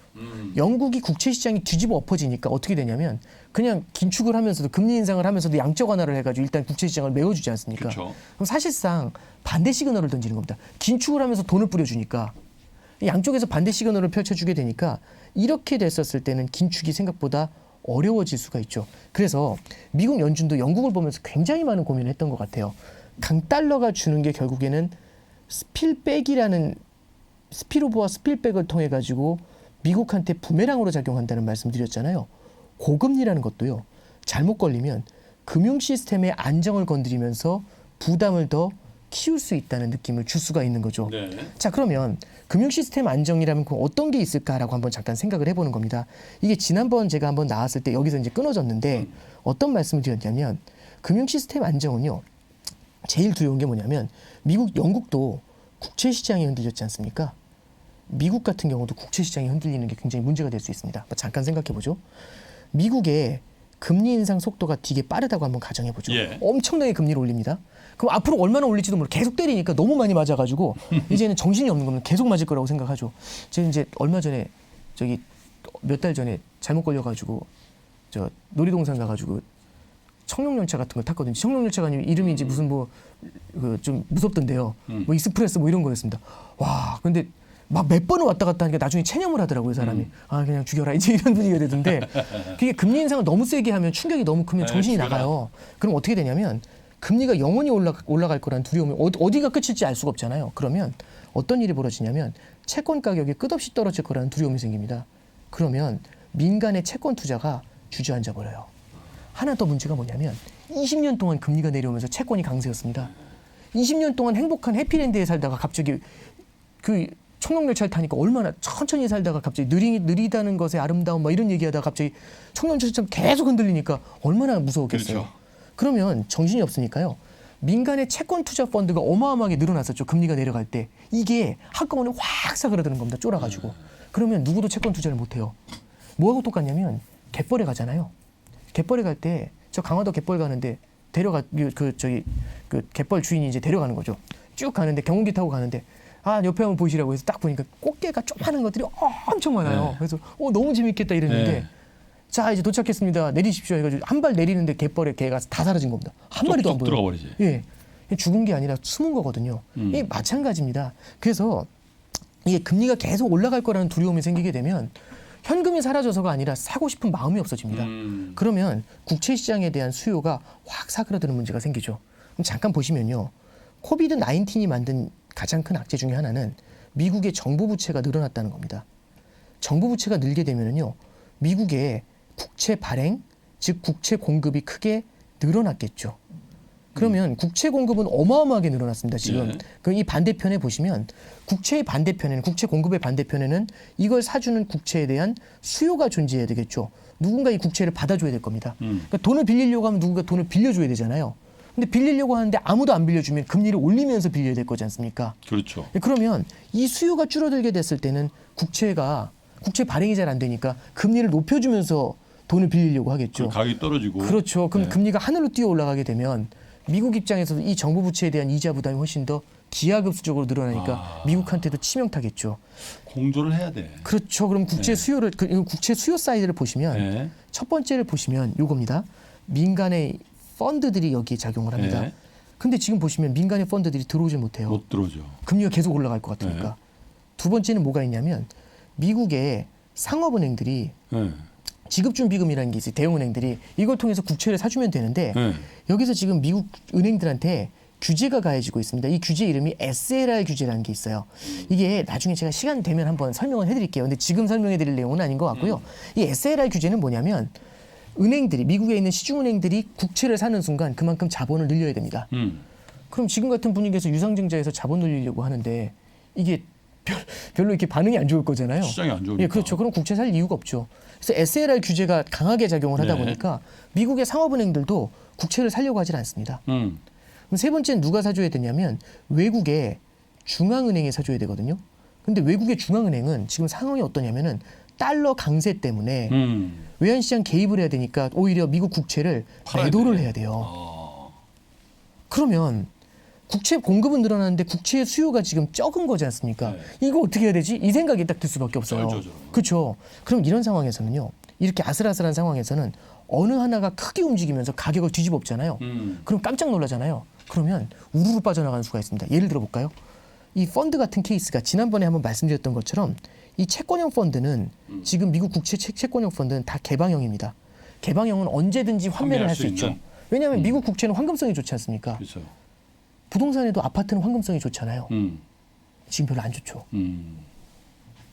영국이 국채 시장이 뒤집어 엎어지니까 어떻게 되냐면 그냥 긴축을 하면서도 금리 인상을 하면서도 양적 완화를 해가지고 일단 국채 시장을 메워주지 않습니까? 그렇죠. 그럼 사실상 반대 시그널을 던지는 겁니다. 긴축을 하면서 돈을 뿌려주니까 양쪽에서 반대 시그널을 펼쳐주게 되니까 이렇게 됐었을 때는 긴축이 생각보다 어려워질 수가 있죠. 그래서 미국 연준도 영국을 보면서 굉장히 많은 고민을 했던 것 같아요. 강달러가 주는 게 결국에는 스필백이라는 스피로버와 스필백을 통해 가지고 미국한테 부메랑으로 작용한다는 말씀 드렸잖아요. 고금리라는 것도요. 잘못 걸리면 금융 시스템의 안정을 건드리면서 부담을 더 키울 수 있다는 느낌을 줄 수가 있는 거죠. 네. 자, 그러면 금융 시스템 안정이라면 그 어떤 게 있을까라고 한번 잠깐 생각을 해보는 겁니다. 이게 지난번 제가 한번 나왔을 때 여기서 이제 끊어졌는데 어떤 말씀을 드렸냐면 금융 시스템 안정은요. 제일 두려운 게 뭐냐면 미국, 영국도 국채 시장이 흔들렸지 않습니까? 미국 같은 경우도 국채 시장이 흔들리는 게 굉장히 문제가 될 수 있습니다. 잠깐 생각해 보죠. 미국의 금리 인상 속도가 되게 빠르다고 한번 가정해 보죠. 예. 엄청나게 금리를 올립니다. 그럼 앞으로 얼마나 올릴지도 모르고 계속 때리니까 너무 많이 맞아가지고 이제는 정신이 없는 겁니다. 계속 맞을 거라고 생각하죠. 제가 이제 얼마 전에 저기 몇 달 전에 잘못 걸려가지고 저 놀이동산 가가지고 청룡열차 같은 걸 탔거든요. 청룡열차가 아니면 이름이 이제 무슨 뭐 그 좀 무섭던데요. 뭐 익스프레스 뭐 이런 거였습니다. 와, 근데 막 몇 번을 왔다 갔다 하니까 나중에 체념을 하더라고요, 사람이. 아, 그냥 죽여라 이제 이런 분위기가 되던데 그게 금리 인상을 너무 세게 하면 충격이 너무 크면 정신이 나가요. 그럼 어떻게 되냐면 금리가 영원히 올라갈 거라는 두려움이 어디가 끝일지 알 수가 없잖아요. 그러면 어떤 일이 벌어지냐면 채권 가격이 끝없이 떨어질 거라는 두려움이 생깁니다. 그러면 민간의 채권 투자가 주저앉아 버려요. 하나 더 문제가 뭐냐면 20년 동안 금리가 내려오면서 채권이 강세였습니다. 20년 동안 행복한 해피랜드에 살다가 갑자기 그 청룡열차를 타니까 얼마나 천천히 살다가 갑자기 느리다는 것의 아름다움 막 이런 얘기하다가 갑자기 청룡열차처럼 계속 흔들리니까 얼마나 무서웠겠어요. 그렇죠. 그러면 정신이 없으니까요. 민간의 채권 투자 펀드가 어마어마하게 늘어났었죠. 금리가 내려갈 때. 이게 한꺼번에 확 사그라드는 겁니다. 쫄아가지고. 그러면 누구도 채권 투자를 못해요. 뭐하고 똑같냐면 갯벌에 가잖아요. 갯벌에 갈 때 저 강화도 갯벌 가는데 그 갯벌 주인이 이제 데려가는 거죠. 쭉 가는데 경운기 타고 가는데 아 옆에 한번 보시라고 해서 딱 보니까 꽃게가 조그마한 것들이 엄청 많아요. 네. 그래서 너무 재밌겠다 이랬는데 네. 자 이제 도착했습니다. 내리십시오 해가지고 한 발 내리는데 갯벌에 개가 다 사라진 겁니다. 한 마리도 안 보여요. 들어가 버리지. 예, 죽은 게 아니라 숨은 거거든요. 이게 마찬가지입니다. 그래서 이게 금리가 계속 올라갈 거라는 두려움이 생기게 되면 현금이 사라져서가 아니라 사고 싶은 마음이 없어집니다. 그러면 국채 시장에 대한 수요가 확 사그라드는 문제가 생기죠. 그럼 잠깐 보시면요. 코비드 19이 만든 가장 큰 악재 중에 하나는 미국의 정부 부채가 늘어났다는 겁니다. 정부 부채가 늘게 되면은요. 미국의 국채 발행, 즉 국채 공급이 크게 늘어났겠죠. 그러면 국채 공급은 어마어마하게 늘어났습니다. 지금 네. 그 이 반대편에 보시면 국채의 반대편에는 국채 공급의 반대편에는 이걸 사주는 국채에 대한 수요가 존재해야 되겠죠. 누군가 이 국채를 받아줘야 될 겁니다. 그러니까 돈을 빌리려고 하면 누군가 돈을 빌려줘야 되잖아요. 근데 빌리려고 하는데 아무도 안 빌려주면 금리를 올리면서 빌려야 될 거지 않습니까? 그렇죠. 그러면 이 수요가 줄어들게 됐을 때는 국채 발행이 잘 안 되니까 금리를 높여주면서 돈을 빌리려고 하겠죠. 가격이 떨어지고. 그렇죠. 그럼 네. 금리가 하늘로 뛰어 올라가게 되면 미국 입장에서도 이 정부 부채에 대한 이자 부담이 훨씬 더 기하급수적으로 늘어나니까 미국한테도 치명타겠죠. 공조를 해야 돼. 그렇죠. 그럼 국채 수요를 국채 수요 사이드를 보시면 네. 첫 번째를 보시면 요겁니다. 민간의 펀드들이 여기에 작용을 합니다. 네. 근데 지금 보시면 민간의 펀드들이 들어오질 못해요. 못 들어오죠. 금리가 계속 올라갈 것 같으니까. 네. 두 번째는 뭐가 있냐면 미국의 상업은행들이 네. 지급준비금이라는 게 있어요. 대형은행들이 이걸 통해서 국채를 사주면 되는데 네. 여기서 지금 미국 은행들한테 규제가 가해지고 있습니다. 이 규제 이름이 SLR 규제라는 게 있어요. 이게 나중에 제가 시간 되면 한번 설명을 해드릴게요. 근데 지금 설명해드릴 내용은 아닌 것 같고요. 이 SLR 규제는 뭐냐면 은행들이 미국에 있는 시중은행들이 국채를 사는 순간 그만큼 자본을 늘려야 됩니다. 그럼 지금 같은 분위기에서 유상증자에서 자본 늘리려고 하는데 이게 별로 이렇게 반응이 안 좋을 거잖아요. 시장이 안 좋으니까. 예, 그렇죠. 그럼 국채 살 이유가 없죠. 그래서 SLR 규제가 강하게 작용을 하다 네. 보니까 미국의 상업은행들도 국채를 살려고 하질 않습니다. 그럼 세 번째는 누가 사줘야 되냐면 외국의 중앙은행이 사줘야 되거든요. 근데 외국의 중앙은행은 지금 상황이 어떠냐면은 달러 강세 때문에 외환시장 개입을 해야 되니까 오히려 미국 국채를 매도를 해야 돼요. 그러면 국채 공급은 늘어나는데 국채의 수요가 지금 적은 거지 않습니까? 네. 이거 어떻게 해야 되지? 이 생각이 딱 들 수밖에 없어요. 그렇죠. 그럼 이런 상황에서는요. 이렇게 아슬아슬한 상황에서는 어느 하나가 크게 움직이면서 가격을 뒤집어 엎잖아요. 그럼 깜짝 놀라잖아요. 그러면 우르르 빠져나가는 수가 있습니다. 예를 들어 볼까요? 이 펀드 같은 케이스가 지난번에 한번 말씀드렸던 것처럼 이 채권형 펀드는 지금 미국 국채 채권형 펀드는 다 개방형입니다. 개방형은 언제든지 환매를 할 수 있죠. 왜냐하면 미국 국채는 황금성이 좋지 않습니까? 그렇죠. 부동산에도 아파트는 황금성이 좋잖아요. 지금 별로 안 좋죠.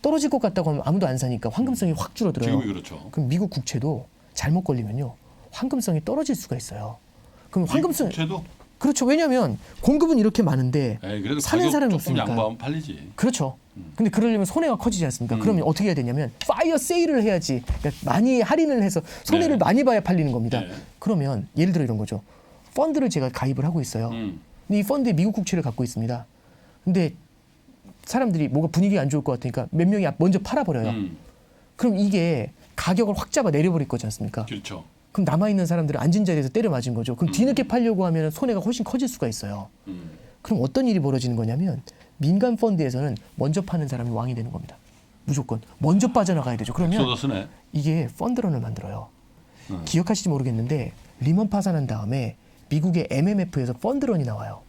떨어질 것 같다고 하면 아무도 안 사니까 황금성이 확 줄어들어요. 지금이 그렇죠. 그럼 미국 국채도 잘못 걸리면요. 황금성이 떨어질 수가 있어요. 그럼 황금성 국채도? 그렇죠. 왜냐하면 공급은 이렇게 많은데 그래도 사는 사람이 조금 없으니까. 양보하면 팔리지. 그렇죠. 근데 그러려면 손해가 커지지 않습니까? 그러면 어떻게 해야 되냐면 파이어 세일을 해야지. 그러니까 많이 할인을 해서 손해를 네. 많이 봐야 팔리는 겁니다. 네. 그러면 예를 들어 이런 거죠. 펀드를 제가 가입을 하고 있어요. 근데 이 펀드에 미국 국채를 갖고 있습니다. 근데 사람들이 뭐가 분위기가 안 좋을 것 같으니까 몇 명이 먼저 팔아버려요. 그럼 이게 가격을 확 잡아 내려버릴 거지 않습니까? 그렇죠. 그럼 남아있는 사람들은 앉은 자리에서 때려 맞은 거죠. 그럼 뒤늦게 팔려고 하면 손해가 훨씬 커질 수가 있어요. 그럼 어떤 일이 벌어지는 거냐면 민간 펀드에서는 먼저 파는 사람이 왕이 되는 겁니다. 무조건 먼저 빠져나가야 되죠. 그러면 엑소더스네. 이게 펀드런을 만들어요. 기억하실지 모르겠는데 리먼 파산한 다음에 미국의 MMF에서 펀드런이 나와요.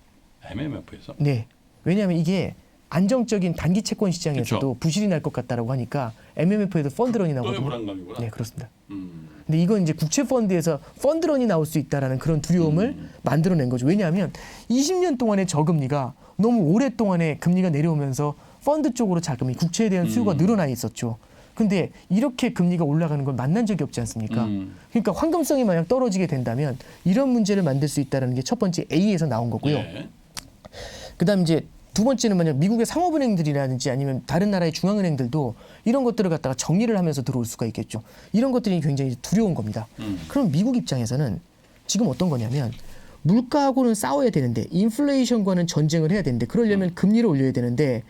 MMF에서? 네. 왜냐하면 이게 안정적인 단기 채권 시장에서도 그렇죠. 부실이 날 것 같다라고 하니까 MMF에서 펀드런이 또의 나오거든요. 불안감이구나. 네, 그렇습니다. 근데 이건 이제 국채 펀드에서 펀드런이 나올 수 있다라는 그런 두려움을 만들어낸 거죠. 왜냐하면 20년 동안의 저금리가 너무 오랫동안에 금리가 내려오면서 펀드 쪽으로 자금이 국채에 대한 수요가 늘어나 있었죠. 근데 이렇게 금리가 올라가는 걸 만난 적이 없지 않습니까? 그러니까 황금성이 만약 떨어지게 된다면 이런 문제를 만들 수 있다는 게 첫 번째 A에서 나온 거고요. 네. 그다음 이제 두 번째는 만약 미국의 상업은행들이라든지 아니면 다른 나라의 중앙은행들도 이런 것들을 갖다가 정리를 하면서 들어올 수가 있겠죠. 이런 것들이 굉장히 두려운 겁니다. 그럼 미국 입장에서는 지금 어떤 거냐면 물가하고는 싸워야 되는데 인플레이션과는 전쟁을 해야 되는데 그러려면 금리를 올려야 되는데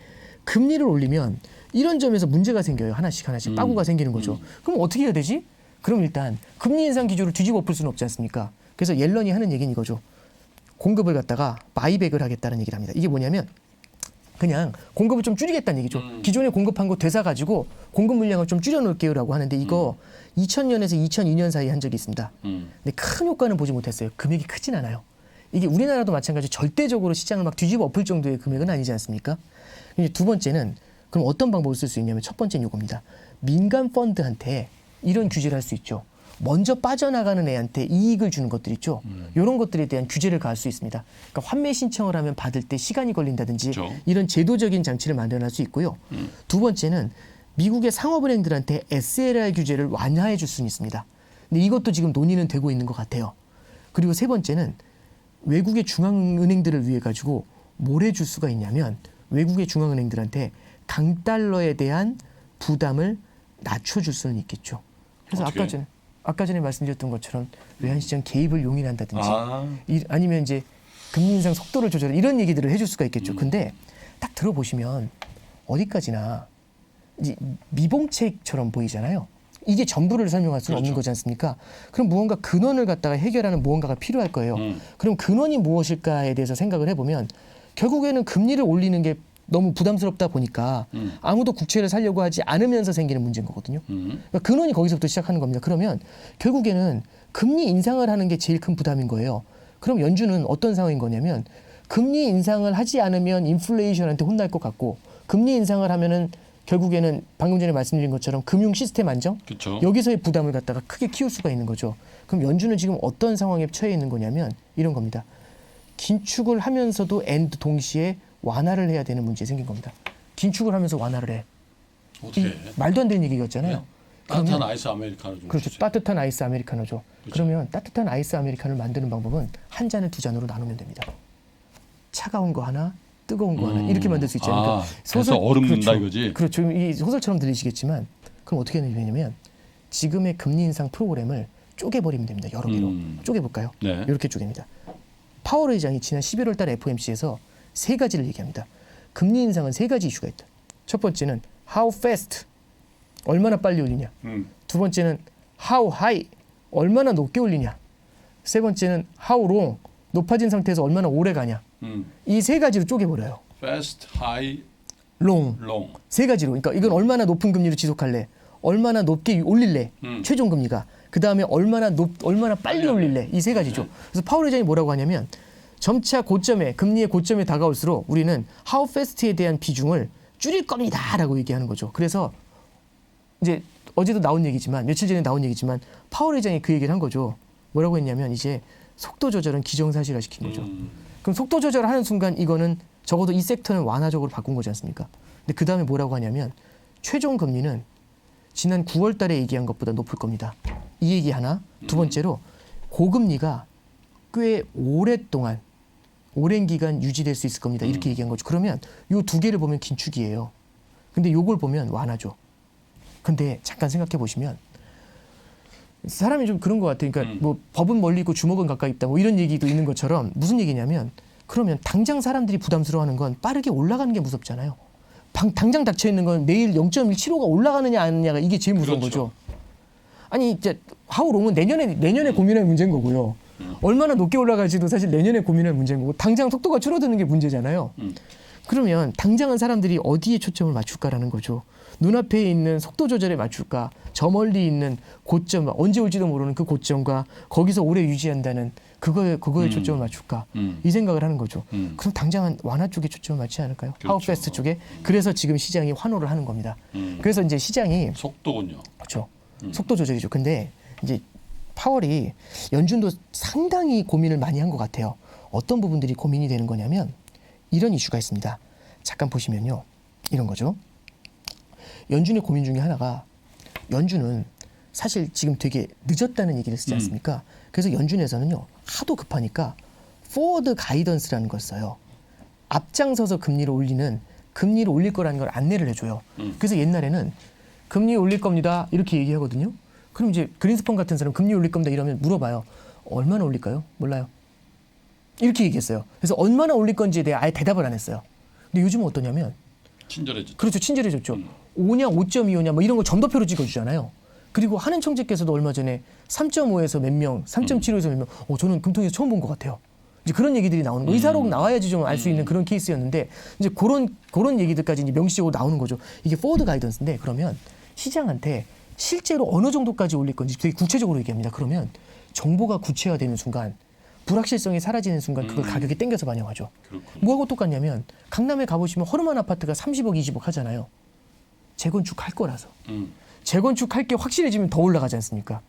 금리를 올리면 이런 점에서 문제가 생겨요. 하나씩 빠구가 생기는 거죠. 그럼 어떻게 해야 되지? 그럼 일단 금리 인상 기조를 뒤집어 엎을 수는 없지 않습니까? 그래서 옐런이 하는 얘기는 이거죠. 공급을 갖다가 바이백을 하겠다는 얘기를 합니다. 이게 뭐냐면 그냥 공급을 좀 줄이겠다는 얘기죠. 기존에 공급한 거 되사가지고 공급 물량을 좀 줄여놓을게요라고 하는데 이거 2000년에서 2002년 사이에 한 적이 있습니다. 근데 큰 효과는 보지 못했어요. 금액이 크진 않아요. 이게 우리나라도 마찬가지로 절대적으로 시장을 막 뒤집어 엎을 정도의 금액은 아니지 않습니까? 이제 두 번째는 그럼 어떤 방법을 쓸 수 있냐면 첫 번째는 이겁니다. 민간 펀드한테 이런 규제를 할 수 있죠. 먼저 빠져나가는 애한테 이익을 주는 것들 있죠. 이런 것들에 대한 규제를 가할 수 있습니다. 그러니까 환매 신청을 하면 받을 때 시간이 걸린다든지 그렇죠. 이런 제도적인 장치를 마련할 수 있고요. 두 번째는 미국의 상업은행들한테 SLR 규제를 완화해 줄 수는 있습니다. 근데 이것도 지금 논의는 되고 있는 것 같아요. 그리고 세 번째는 외국의 중앙은행들을 위해 가지고 뭘 해줄 수가 있냐면 외국의 중앙은행들한테 강달러에 대한 부담을 낮춰줄 수는 있겠죠. 그래서 어떻게? 아까 전에 말씀드렸던 것처럼 외환시장 개입을 용인한다든지 아니면 이제 금리 인상 속도를 조절해 이런 얘기들을 해줄 수가 있겠죠. 근데 딱 들어보시면 어디까지나 이제 미봉책처럼 보이잖아요. 이게 전부를 설명할 수는 없는 거지 않습니까? 그럼 무언가 근원을 갖다가 해결하는 무언가가 필요할 거예요. 그럼 근원이 무엇일까에 대해서 생각을 해보면 결국에는 금리를 올리는 게 너무 부담스럽다 보니까 아무도 국채를 사려고 하지 않으면서 생기는 문제인 거거든요. 그러니까 근원이 거기서부터 시작하는 겁니다. 그러면 결국에는 금리 인상을 하는 게 제일 큰 부담인 거예요. 그럼 연준은 어떤 상황인 거냐면 금리 인상을 하지 않으면 인플레이션한테 혼날 것 같고 금리 인상을 하면은 결국에는 방금 전에 말씀드린 것처럼 금융 시스템 안정 그쵸. 여기서의 부담을 갖다가 크게 키울 수가 있는 거죠. 그럼 연준은 지금 어떤 상황에 처해 있는 거냐면 이런 겁니다. 긴축을 하면서도 동시에 완화를 해야 되는 문제 생긴 겁니다. 긴축을 하면서 완화를 해. 어떻게 해? 말도 안 되는 얘기였잖아요. 따뜻한 아이스 아메리카노 좀 그렇죠. 주세요. 따뜻한 아이스 아메리카노죠. 그렇죠. 그러면 따뜻한 아이스 아메리카노를 만드는 방법은 한 잔을 두 잔으로 나누면 됩니다. 차가운 거 하나, 뜨거운 거 하나 이렇게 만들 수 있지 않습니까? 그래서 얼음 넣는다 그렇죠. 이거지? 그렇죠. 이 소설처럼 들리시겠지만 그럼 어떻게 되냐면 지금의 금리 인상 프로그램을 쪼개버리면 됩니다. 여러 개로. 쪼개볼까요? 네. 이렇게 쪼갭니다. 파월 의장이 지난 11월 달 FOMC에서 세 가지를 얘기합니다. 금리 인상은 세 가지 이슈가 있다. 첫 번째는 how fast, 얼마나 빨리 올리냐. 두 번째는 how high, 얼마나 높게 올리냐. 세 번째는 how long, 높아진 상태에서 얼마나 오래 가냐. 이 세 가지로 쪼개버려요. fast, high, long. long. 세 가지로. 그러니까 이건 얼마나 높은 금리를 지속할래, 얼마나 높게 올릴래, 최종 금리가. 그 다음에 얼마나 빨리 올릴래. 이 세 가지죠. 그래서 파월 의장이 뭐라고 하냐면 점차 고점에, 금리의 고점에 다가올수록 우리는 how fast에 대한 비중을 줄일 겁니다라고 얘기하는 거죠. 그래서 이제 어제도 나온 얘기지만, 며칠 전에 나온 얘기지만 파월 의장이 그 얘기를 한 거죠. 뭐라고 했냐면 이제 속도 조절은 기정사실화 시킨 거죠. 그럼 속도 조절을 하는 순간 이거는 적어도 이 섹터는 완화적으로 바꾼 거지 않습니까? 근데 그 다음에 뭐라고 하냐면 최종 금리는 지난 9월 달에 얘기한 것보다 높을 겁니다. 이 얘기 하나. 두 번째로 고금리가 꽤 오랫동안, 오랜 기간 유지될 수 있을 겁니다. 이렇게 얘기한 거죠. 그러면 이 두 개를 보면 긴축이에요. 근데 요걸 보면 완화죠. 근데 잠깐 생각해 보시면 사람이 좀 그런 것 같아요. 그러니까 뭐 법은 멀리 있고 주먹은 가까이 있다. 뭐 이런 얘기도 있는 것처럼 무슨 얘기냐면 그러면 당장 사람들이 부담스러워하는 건 빠르게 올라가는 게 무섭잖아요. 당장 닥쳐 있는 건 내일 0.175가 올라가느냐 안 하느냐가 이게 제일 무서운 그렇죠. 거죠. 아니 이제 하우롱은 내년에 고민할 문제인 거고요. 얼마나 높게 올라갈지도 사실 내년에 고민할 문제인 거고 당장 속도가 줄어드는 게 문제잖아요. 그러면 당장은 사람들이 어디에 초점을 맞출까라는 거죠. 눈앞에 있는 속도 조절에 맞출까, 저 멀리 있는 고점, 언제 올지도 모르는 그 고점과 거기서 오래 유지한다는 그거에 초점을 맞출까, 이 생각을 하는 거죠. 그럼 당장은 완화 쪽에 초점을 맞지 않을까요? 그렇죠. 하우 패스트 쪽에. 그래서 지금 시장이 환호를 하는 겁니다. 그래서 이제 시장이 속도군요. 그렇죠. 속도 조절이죠. 근데 이제 파월이 연준도 상당히 고민을 많이 한 것 같아요. 어떤 부분들이 고민이 되는 거냐면 이런 이슈가 있습니다. 잠깐 보시면요. 이런 거죠. 연준의 고민 중에 하나가 연준은 사실 지금 되게 늦었다는 얘기를 쓰지 않습니까? 그래서 연준에서는요. 하도 급하니까 포워드 가이던스라는 걸 써요. 앞장서서 금리를 올릴 거라는 걸 안내를 해줘요. 그래서 옛날에는 금리 올릴 겁니다. 이렇게 얘기하거든요. 그럼 이제 그린스펀 같은 사람 금리 올릴 겁니다. 이러면 물어봐요. 얼마나 올릴까요? 몰라요. 이렇게 얘기했어요. 그래서 얼마나 올릴 건지에 대해 아예 대답을 안 했어요. 근데 요즘은 어떠냐면 친절해졌죠. 그렇죠. 친절해졌죠. 5냐 5.25냐 뭐 이런 거 점도표로 찍어주잖아요. 그리고 하는 총재께서도 얼마 전에 3.5에서 몇 명, 3.75에서 몇 명, 저는 금통에서 처음 본 것 같아요. 이제 그런 얘기들이 나오는 거. 의사록 나와야지 좀 알 수 있는 그런 케이스였는데 이제 그런 얘기들까지 이제 명시적으로 나오는 거죠. 이게 포워드 가이던스인데 그러면 시장한테 실제로 어느 정도까지 올릴 건지 되게 구체적으로 얘기합니다. 그러면 정보가 구체화되는 순간 불확실성이 사라지는 순간 그걸 가격에 땡겨서 반영하죠. 그렇군요. 뭐하고 똑같냐면 강남에 가보시면 허름한 아파트가 30억, 20억 하잖아요. 재건축할 거라서. 재건축할 게 확실해지면 더 올라가지 않습니까?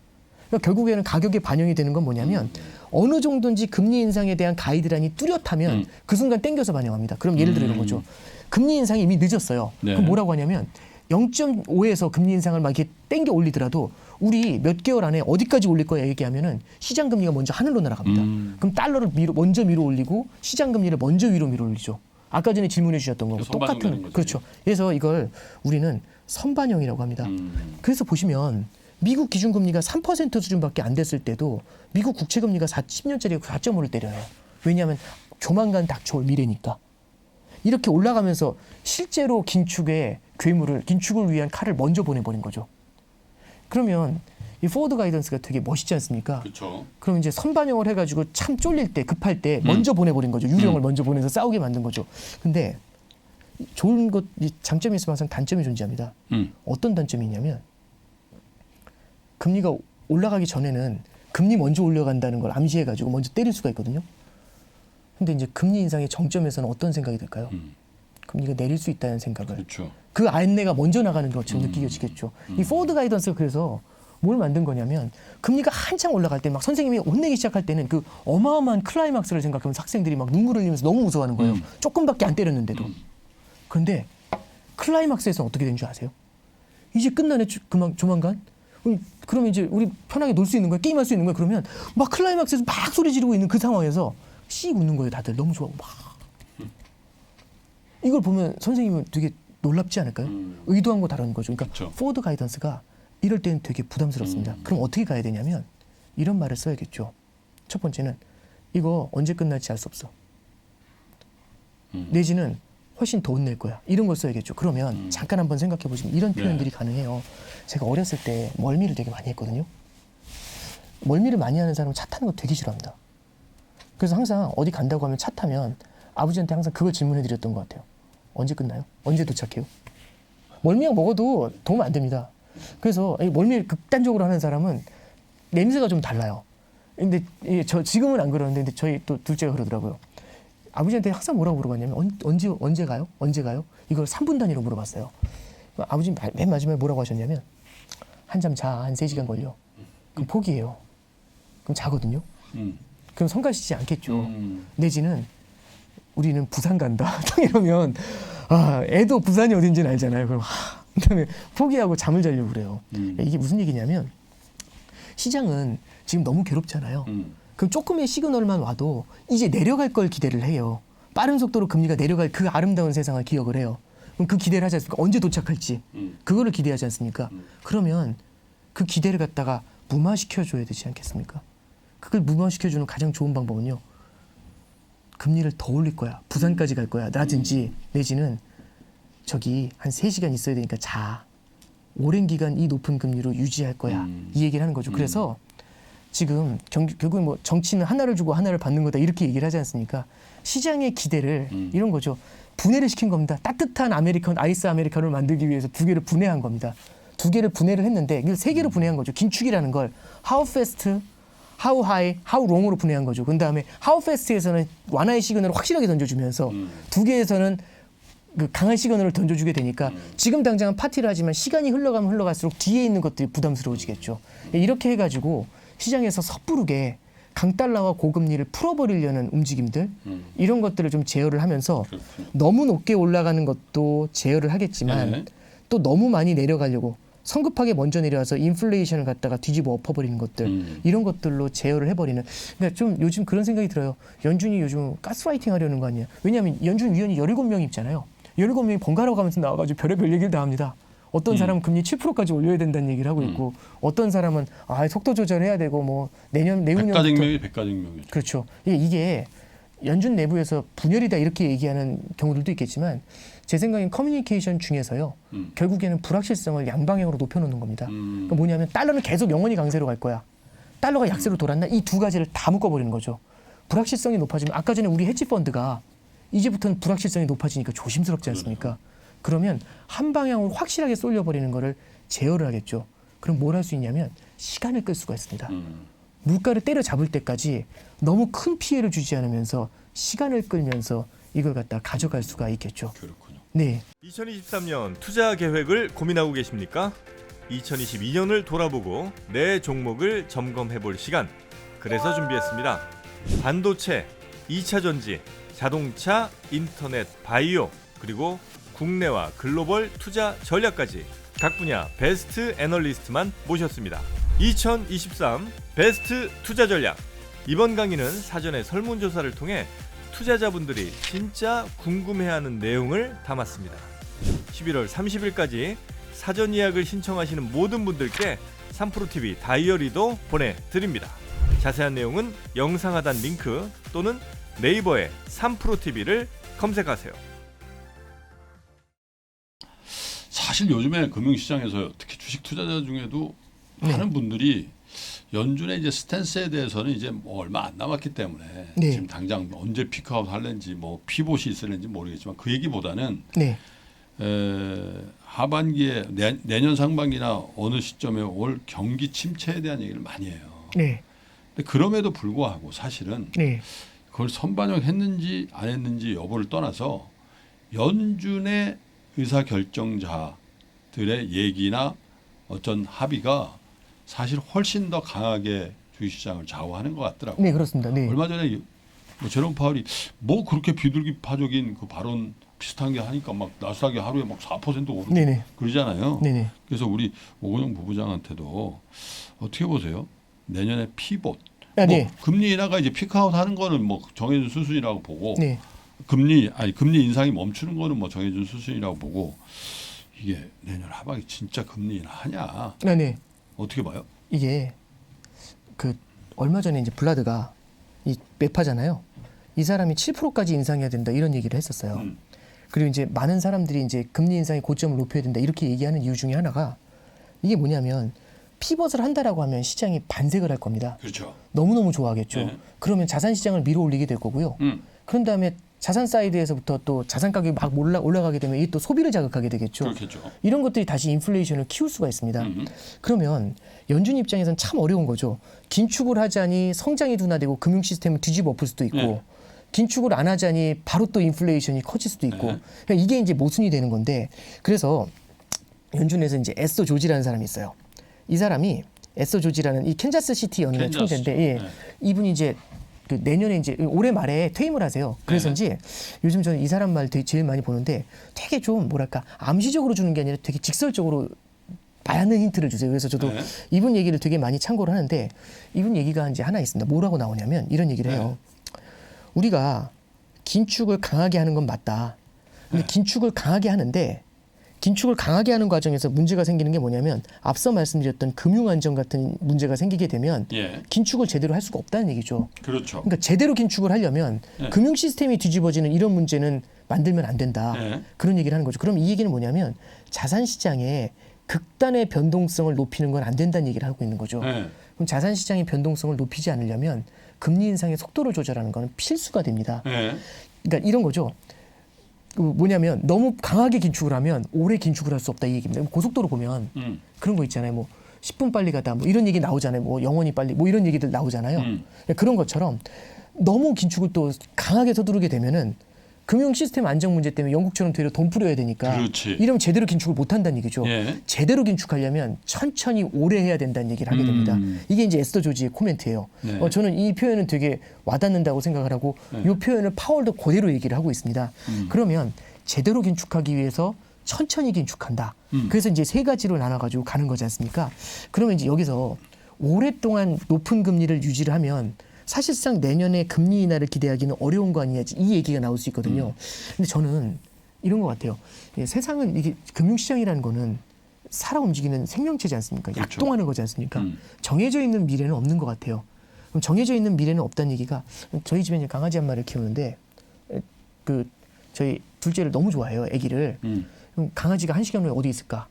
그러니까 결국에는 가격에 반영이 되는 건 뭐냐면 어느 정도인지 금리 인상에 대한 가이드라인이 뚜렷하면 그 순간 땡겨서 반영합니다. 그럼 예를 들어 이런 거죠. 금리 인상이 이미 늦었어요. 네. 그럼 뭐라고 하냐면 0.5에서 금리 인상을 막 이렇게 땡겨 올리더라도 우리 몇 개월 안에 어디까지 올릴 거야 얘기하면은 시장 금리가 먼저 하늘로 날아갑니다. 그럼 달러를 먼저 밀어 올리고 시장 금리를 먼저 위로 밀어 올리죠. 아까 전에 질문해 주셨던 거고 선반영되는 똑같은 거죠. 그렇죠. 그래서 이걸 우리는 선반영이라고 합니다. 그래서 보시면 미국 기준금리가 3% 수준밖에 안 됐을 때도 미국 국채금리가 10년짜리가 4.5를 때려요. 왜냐하면 조만간 닥쳐올 미래니까. 이렇게 올라가면서 실제로 긴축을 위한 칼을 먼저 보내버린 거죠. 그러면 이 포워드 가이던스가 되게 멋있지 않습니까? 그렇죠. 그럼 이제 선반영을 해가지고 참 쫄릴 때, 급할 때 먼저 보내버린 거죠. 유령을 먼저 보내서 싸우게 만든 거죠. 근데 좋은 것, 장점이 있으면 항상 단점이 존재합니다. 어떤 단점이 있냐면 금리가 올라가기 전에는 금리 먼저 올려간다는 걸 암시해가지고 먼저 때릴 수가 있거든요. 근데 이제 금리 인상의 정점에서는 어떤 생각이 들까요? 금리가 내릴 수 있다는 생각을. 그렇죠. 그 안내가 먼저 나가는 것처럼 느껴지겠죠. 이 포워드 가이던스가 그래서 뭘 만든 거냐면 금리가 한창 올라갈 때 막 선생님이 혼내기 시작할 때는 그 어마어마한 클라이막스를 생각하면서 학생들이 막 눈물을 흘리면서 너무 무서워하는 거예요. 조금밖에 안 때렸는데도. 그런데 클라이막스에서는 어떻게 된 줄 아세요? 이제 끝나네 조만간. 그러면 이제 우리 편하게 놀 수 있는 거야, 게임할 수 있는 거야. 그러면 막 클라이막스에서 막 소리 지르고 있는 그 상황에서 씩 웃는 거예요. 다들 너무 좋아하고 막. 이걸 보면 선생님은 되게 놀랍지 않을까요? 의도한 거 다른 거죠. 그러니까 그렇죠. 포워드 가이던스가 이럴 때는 되게 부담스럽습니다. 그럼 어떻게 가야 되냐면 이런 말을 써야겠죠. 첫 번째는 이거 언제 끝날지 알 수 없어. 내지는 훨씬 더 낼 거야. 이런 걸 써야겠죠. 그러면 잠깐 한번 생각해 보시면 이런 표현들이 가능해요. 제가 어렸을 때 멀미를 되게 많이 했거든요. 멀미를 많이 하는 사람은 차 타는 거 되게 싫어합니다. 그래서 항상 어디 간다고 하면 차 타면 아버지한테 항상 그걸 질문해 드렸던 것 같아요. 언제 끝나요? 언제 도착해요? 멀미약 먹어도 도움 안 됩니다. 그래서 이 멀미를 극단적으로 하는 사람은 냄새가 좀 달라요. 근데 저 지금은 안 그러는데 근데 저희 또 둘째가 그러더라고요. 아버지한테 항상 뭐라고 물어봤냐면 언제 가요? 언제 가요? 이걸 3분 단위로 물어봤어요. 아버지 맨 마지막에 뭐라고 하셨냐면 한잠 자. 한 3시간 걸려. 그럼 포기해요. 그럼 자거든요. 그럼 성가시지 않겠죠. 내지는 우리는 부산 간다. 이러면 애도 부산이 어딘지는 알잖아요. 그럼 그다음에 포기하고 잠을 자려고 그래요. 이게 무슨 얘기냐면 시장은 지금 너무 괴롭잖아요. 그럼 조금의 시그널만 와도 이제 내려갈 걸 기대를 해요. 빠른 속도로 금리가 내려갈 그 아름다운 세상을 기억을 해요. 그럼 그 기대를 하지 않습니까? 언제 도착할지. 그거를 기대하지 않습니까? 그러면 그 기대를 갖다가 무마시켜줘야 되지 않겠습니까? 그걸 무마시켜주는 가장 좋은 방법은요. 금리를 더 올릴 거야. 부산까지 갈 거야. 라든지 내지는 저기 한 3시간 있어야 되니까 자. 오랜 기간 이 높은 금리로 유지할 거야. 이 얘기를 하는 거죠. 그래서 지금 결국 뭐 정치는 하나를 주고 하나를 받는 거다 이렇게 얘기를 하지 않습니까? 시장의 기대를 이런 거죠. 분해를 시킨 겁니다. 따뜻한 아이스 아메리카노를 만들기 위해서 2개를 분해한 겁니다. 2개를 분해를 했는데 이걸 3개로 분해한 거죠. 긴축이라는 걸 how fast, how high, how long으로 분해한 거죠. 그 다음에 how fast에서는 완화의 시그널을 확실하게 던져주면서 2개에서는 그 강한 시그널을 던져주게 되니까 지금 당장은 파티를 하지만 시간이 흘러가면 흘러갈수록 뒤에 있는 것들이 부담스러워지겠죠. 이렇게 해가지고 시장에서 섣부르게 강달러와 고금리를 풀어버리려는 움직임들 이런 것들을 좀 제어를 하면서 너무 높게 올라가는 것도 제어를 하겠지만 또 너무 많이 내려가려고 성급하게 먼저 내려와서 인플레이션을 갖다가 뒤집어 엎어버리는 것들 이런 것들로 제어를 해버리는 그러니까 좀 요즘 그런 생각이 들어요. 연준이 요즘 가스라이팅 하려는 거 아니에요. 왜냐하면 연준 위원이 17명 있잖아요. 17명이 번갈아 가면서 나와가지고 별의별 얘기를 다 합니다. 어떤 사람은 금리 7%까지 올려야 된다는 얘기를 하고 있고 어떤 사람은 속도 조절해야 되고 뭐 내후년부터 백가쟁명이 백가쟁명이죠. 그렇죠. 이게 연준 내부에서 분열이다 이렇게 얘기하는 경우들도 있겠지만 제 생각엔 커뮤니케이션 중에서요. 결국에는 불확실성을 양방향으로 높여놓는 겁니다. 그러니까 뭐냐면 달러는 계속 영원히 강세로 갈 거야. 달러가 약세로 돌았나? 이 2가지를 다 묶어버리는 거죠. 불확실성이 높아지면 아까 전에 우리 헤지펀드가 이제부터는 불확실성이 높아지니까 조심스럽지 않습니까? 그러면 한 방향으로 확실하게 쏠려버리는 거를 제어를 하겠죠. 그럼 뭘 할 수 있냐면 시간을 끌 수가 있습니다. 물가를 때려잡을 때까지 너무 큰 피해를 주지 않으면서 시간을 끌면서 이걸 갖다 가져갈 수가 있겠죠. 그렇군요. 네. 2023년 투자 계획을 고민하고 계십니까? 2022년을 돌아보고 내 종목을 점검해 볼 시간. 그래서 준비했습니다. 반도체, 2차 전지, 자동차, 인터넷, 바이오, 그리고 국내와 글로벌 투자 전략까지 각 분야 베스트 애널리스트만 모셨습니다. 2023 베스트 투자 전략. 이번 강의는 사전에 설문조사를 통해 투자자분들이 진짜 궁금해하는 내용을 담았습니다. 11월 30일까지 사전 예약을 신청하시는 모든 분들께 3프로TV 다이어리도 보내드립니다. 자세한 내용은 영상 하단 링크 또는 네이버에 3프로TV를 검색하세요. 사실 요즘에 금융시장에서 특히 주식 투자자 중에도 많은 분들이 연준의 이제 스탠스에 대해서는 이제 뭐 얼마 안 남았기 때문에 지금 당장 언제 피크아웃 할는지 뭐 피봇이 있을는지 모르겠지만 그 얘기보다는 하반기에 내년 상반기나 어느 시점에 올 경기 침체에 대한 얘기를 많이 해요. 근데 그럼에도 불구하고 사실은 그걸 선반영했는지 안 했는지 여부를 떠나서 연준의 의사결정자들의 얘기나 어떤 합의가 사실 훨씬 더 강하게 주식시장을 좌우하는 것 같더라고요. 네, 그렇습니다. 네. 얼마 전에 뭐 제롬 파월이 뭐 그렇게 비둘기파적인 그 발언 비슷한 게 하니까 막 나스닥이 하루에 막 4% 오르고 그러잖아요. 그래서 우리 오건영 부부장한테도 어떻게 보세요? 내년에 피봇, 뭐 금리 인하가 이제 피크아웃 하는 거는 뭐 정해진 수순이라고 보고 금리 인상이 멈추는 거는 뭐 정해진 수순이라고 보고 이게 내년 하반기 진짜 금리 인하하냐? 어떻게 봐요? 이게 그 얼마 전에 이제 블라드가 이 매파잖아요. 이 사람이 7%까지 인상해야 된다 이런 얘기를 했었어요. 그리고 이제 많은 사람들이 이제 금리 인상의 고점을 높여야 된다 이렇게 얘기하는 이유 중에 하나가 이게 뭐냐면 피벗을 한다라고 하면 시장이 반색을 할 겁니다. 그렇죠. 너무너무 좋아하겠죠. 네. 그러면 자산 시장을 밀어 올리게 될 거고요. 그런 다음에 자산 사이드에서부터 또 자산 가격이 막 올라가게 되면 이게 또 소비를 자극하게 되겠죠. 그렇겠죠. 이런 것들이 다시 인플레이션을 키울 수가 있습니다. 그러면 연준 입장에서는 참 어려운 거죠. 긴축을 하자니 성장이 둔화되고 금융 시스템을 뒤집어 엎을 수도 있고 네. 긴축을 안 하자니 바로 또 인플레이션이 커질 수도 있고 네. 그러니까 이게 이제 모순이 되는 건데 그래서 연준에서 이제 에서 조지라는 사람이 있어요. 이 사람이 에서 조지라는 이 캔자스 시티 연구원 총재인데 예, 네. 이분이 이제 그 내년에 이제 올해 말에 퇴임을 하세요. 그래서인지 요즘 저는 이 사람 말 되게 제일 많이 보는데 되게 좀 뭐랄까 암시적으로 주는 게 아니라 되게 직설적으로 많은 힌트를 주세요. 그래서 저도 네. 이분 얘기를 되게 많이 참고를 하는데 이분 얘기가 이제 하나 있습니다. 뭐라고 나오냐면 이런 얘기를 해요. 우리가 긴축을 강하게 하는 건 맞다. 근데 긴축을 강하게 하는데 긴축을 강하게 하는 과정에서 문제가 생기는 게 뭐냐면 앞서 말씀드렸던 금융 안정 같은 문제가 생기게 되면 예. 긴축을 제대로 할 수가 없다는 얘기죠. 그렇죠. 그러니까 제대로 긴축을 하려면 금융 시스템이 뒤집어지는 이런 문제는 만들면 안 된다. 네. 그런 얘기를 하는 거죠. 그럼 이 얘기는 뭐냐면 자산 시장에 극단의 변동성을 높이는 건 안 된다는 얘기를 하고 있는 거죠. 네. 그럼 자산 시장의 변동성을 높이지 않으려면 금리 인상의 속도를 조절하는 건 필수가 됩니다. 네. 그러니까 이런 거죠. 그 뭐냐면 너무 강하게 긴축을 하면 오래 긴축을 할 수 없다 이 얘기입니다. 고속도로 보면 그런 거 있잖아요. 뭐 10분 빨리 가다 뭐 이런 얘기 나오잖아요. 뭐 영원히 빨리 뭐 이런 얘기들 나오잖아요. 그러니까 그런 것처럼 너무 긴축을 또 강하게 서두르게 되면은 금융 시스템 안정 문제 때문에 영국처럼 되려 돈 뿌려야 되니까 그렇지. 이러면 제대로 긴축을 못 한다는 얘기죠. 예. 제대로 긴축하려면 천천히 오래 해야 된다는 얘기를 하게 됩니다. 이게 이제 에스더 조지의 코멘트예요. 네. 저는 이 표현은 되게 와닿는다고 생각을 하고 이 표현을 파월도 그대로 얘기를 하고 있습니다. 그러면 제대로 긴축하기 위해서 천천히 긴축한다. 그래서 이제 세 가지로 나눠가지고 가는 거지 않습니까? 그러면 이제 여기서 오랫동안 높은 금리를 유지를 하면 사실상 내년에 금리 인하를 기대하기는 어려운 거 아니냐 이 얘기가 나올 수 있거든요. 근데 저는 이런 것 같아요. 예, 세상은 이게 금융시장이라는 거는 살아 움직이는 생명체지 않습니까? 그렇죠. 약동하는 거지 않습니까? 정해져 있는 미래는 없는 것 같아요. 그럼 정해져 있는 미래는 없다는 얘기가 저희 집에 이제 강아지 한 마리를 키우는데 그 저희 둘째를 너무 좋아해요. 아기를. 그럼 강아지가 1시간 후에 어디 있을까?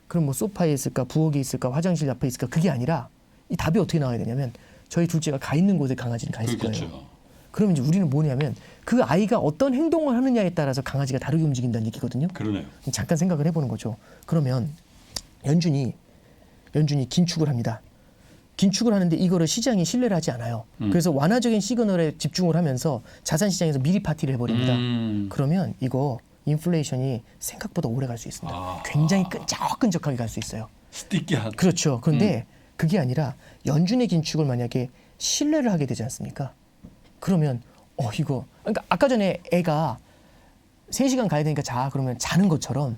그럼 뭐 소파에 있을까? 부엌에 있을까? 화장실 앞에 있을까? 그게 아니라 이 답이 어떻게 나와야 되냐면 저희 둘째가 가 있는 곳에 강아지는 가 있을 거예요. 그렇겠죠. 그러면 이제 우리는 뭐냐면 그 아이가 어떤 행동을 하느냐에 따라서 강아지가 다르게 움직인다는 얘기거든요. 그러네요. 잠깐 생각을 해보는 거죠. 그러면 연준이 긴축을 합니다. 긴축을 하는데 이거를 시장이 신뢰를 하지 않아요. 그래서 완화적인 시그널에 집중을 하면서 자산 시장에서 미리 파티를 해버립니다. 그러면 이거 인플레이션이 생각보다 오래 갈 수 있습니다. 아. 굉장히 끈적끈적하게 갈 수 있어요. 스티키한. 그렇죠. 그런데 그게 아니라 연준의 긴축을 만약에 신뢰를 하게 되지 않습니까? 그러면 이거 그러니까 아까 전에 애가 3시간 가야 되니까 자 그러면 자는 것처럼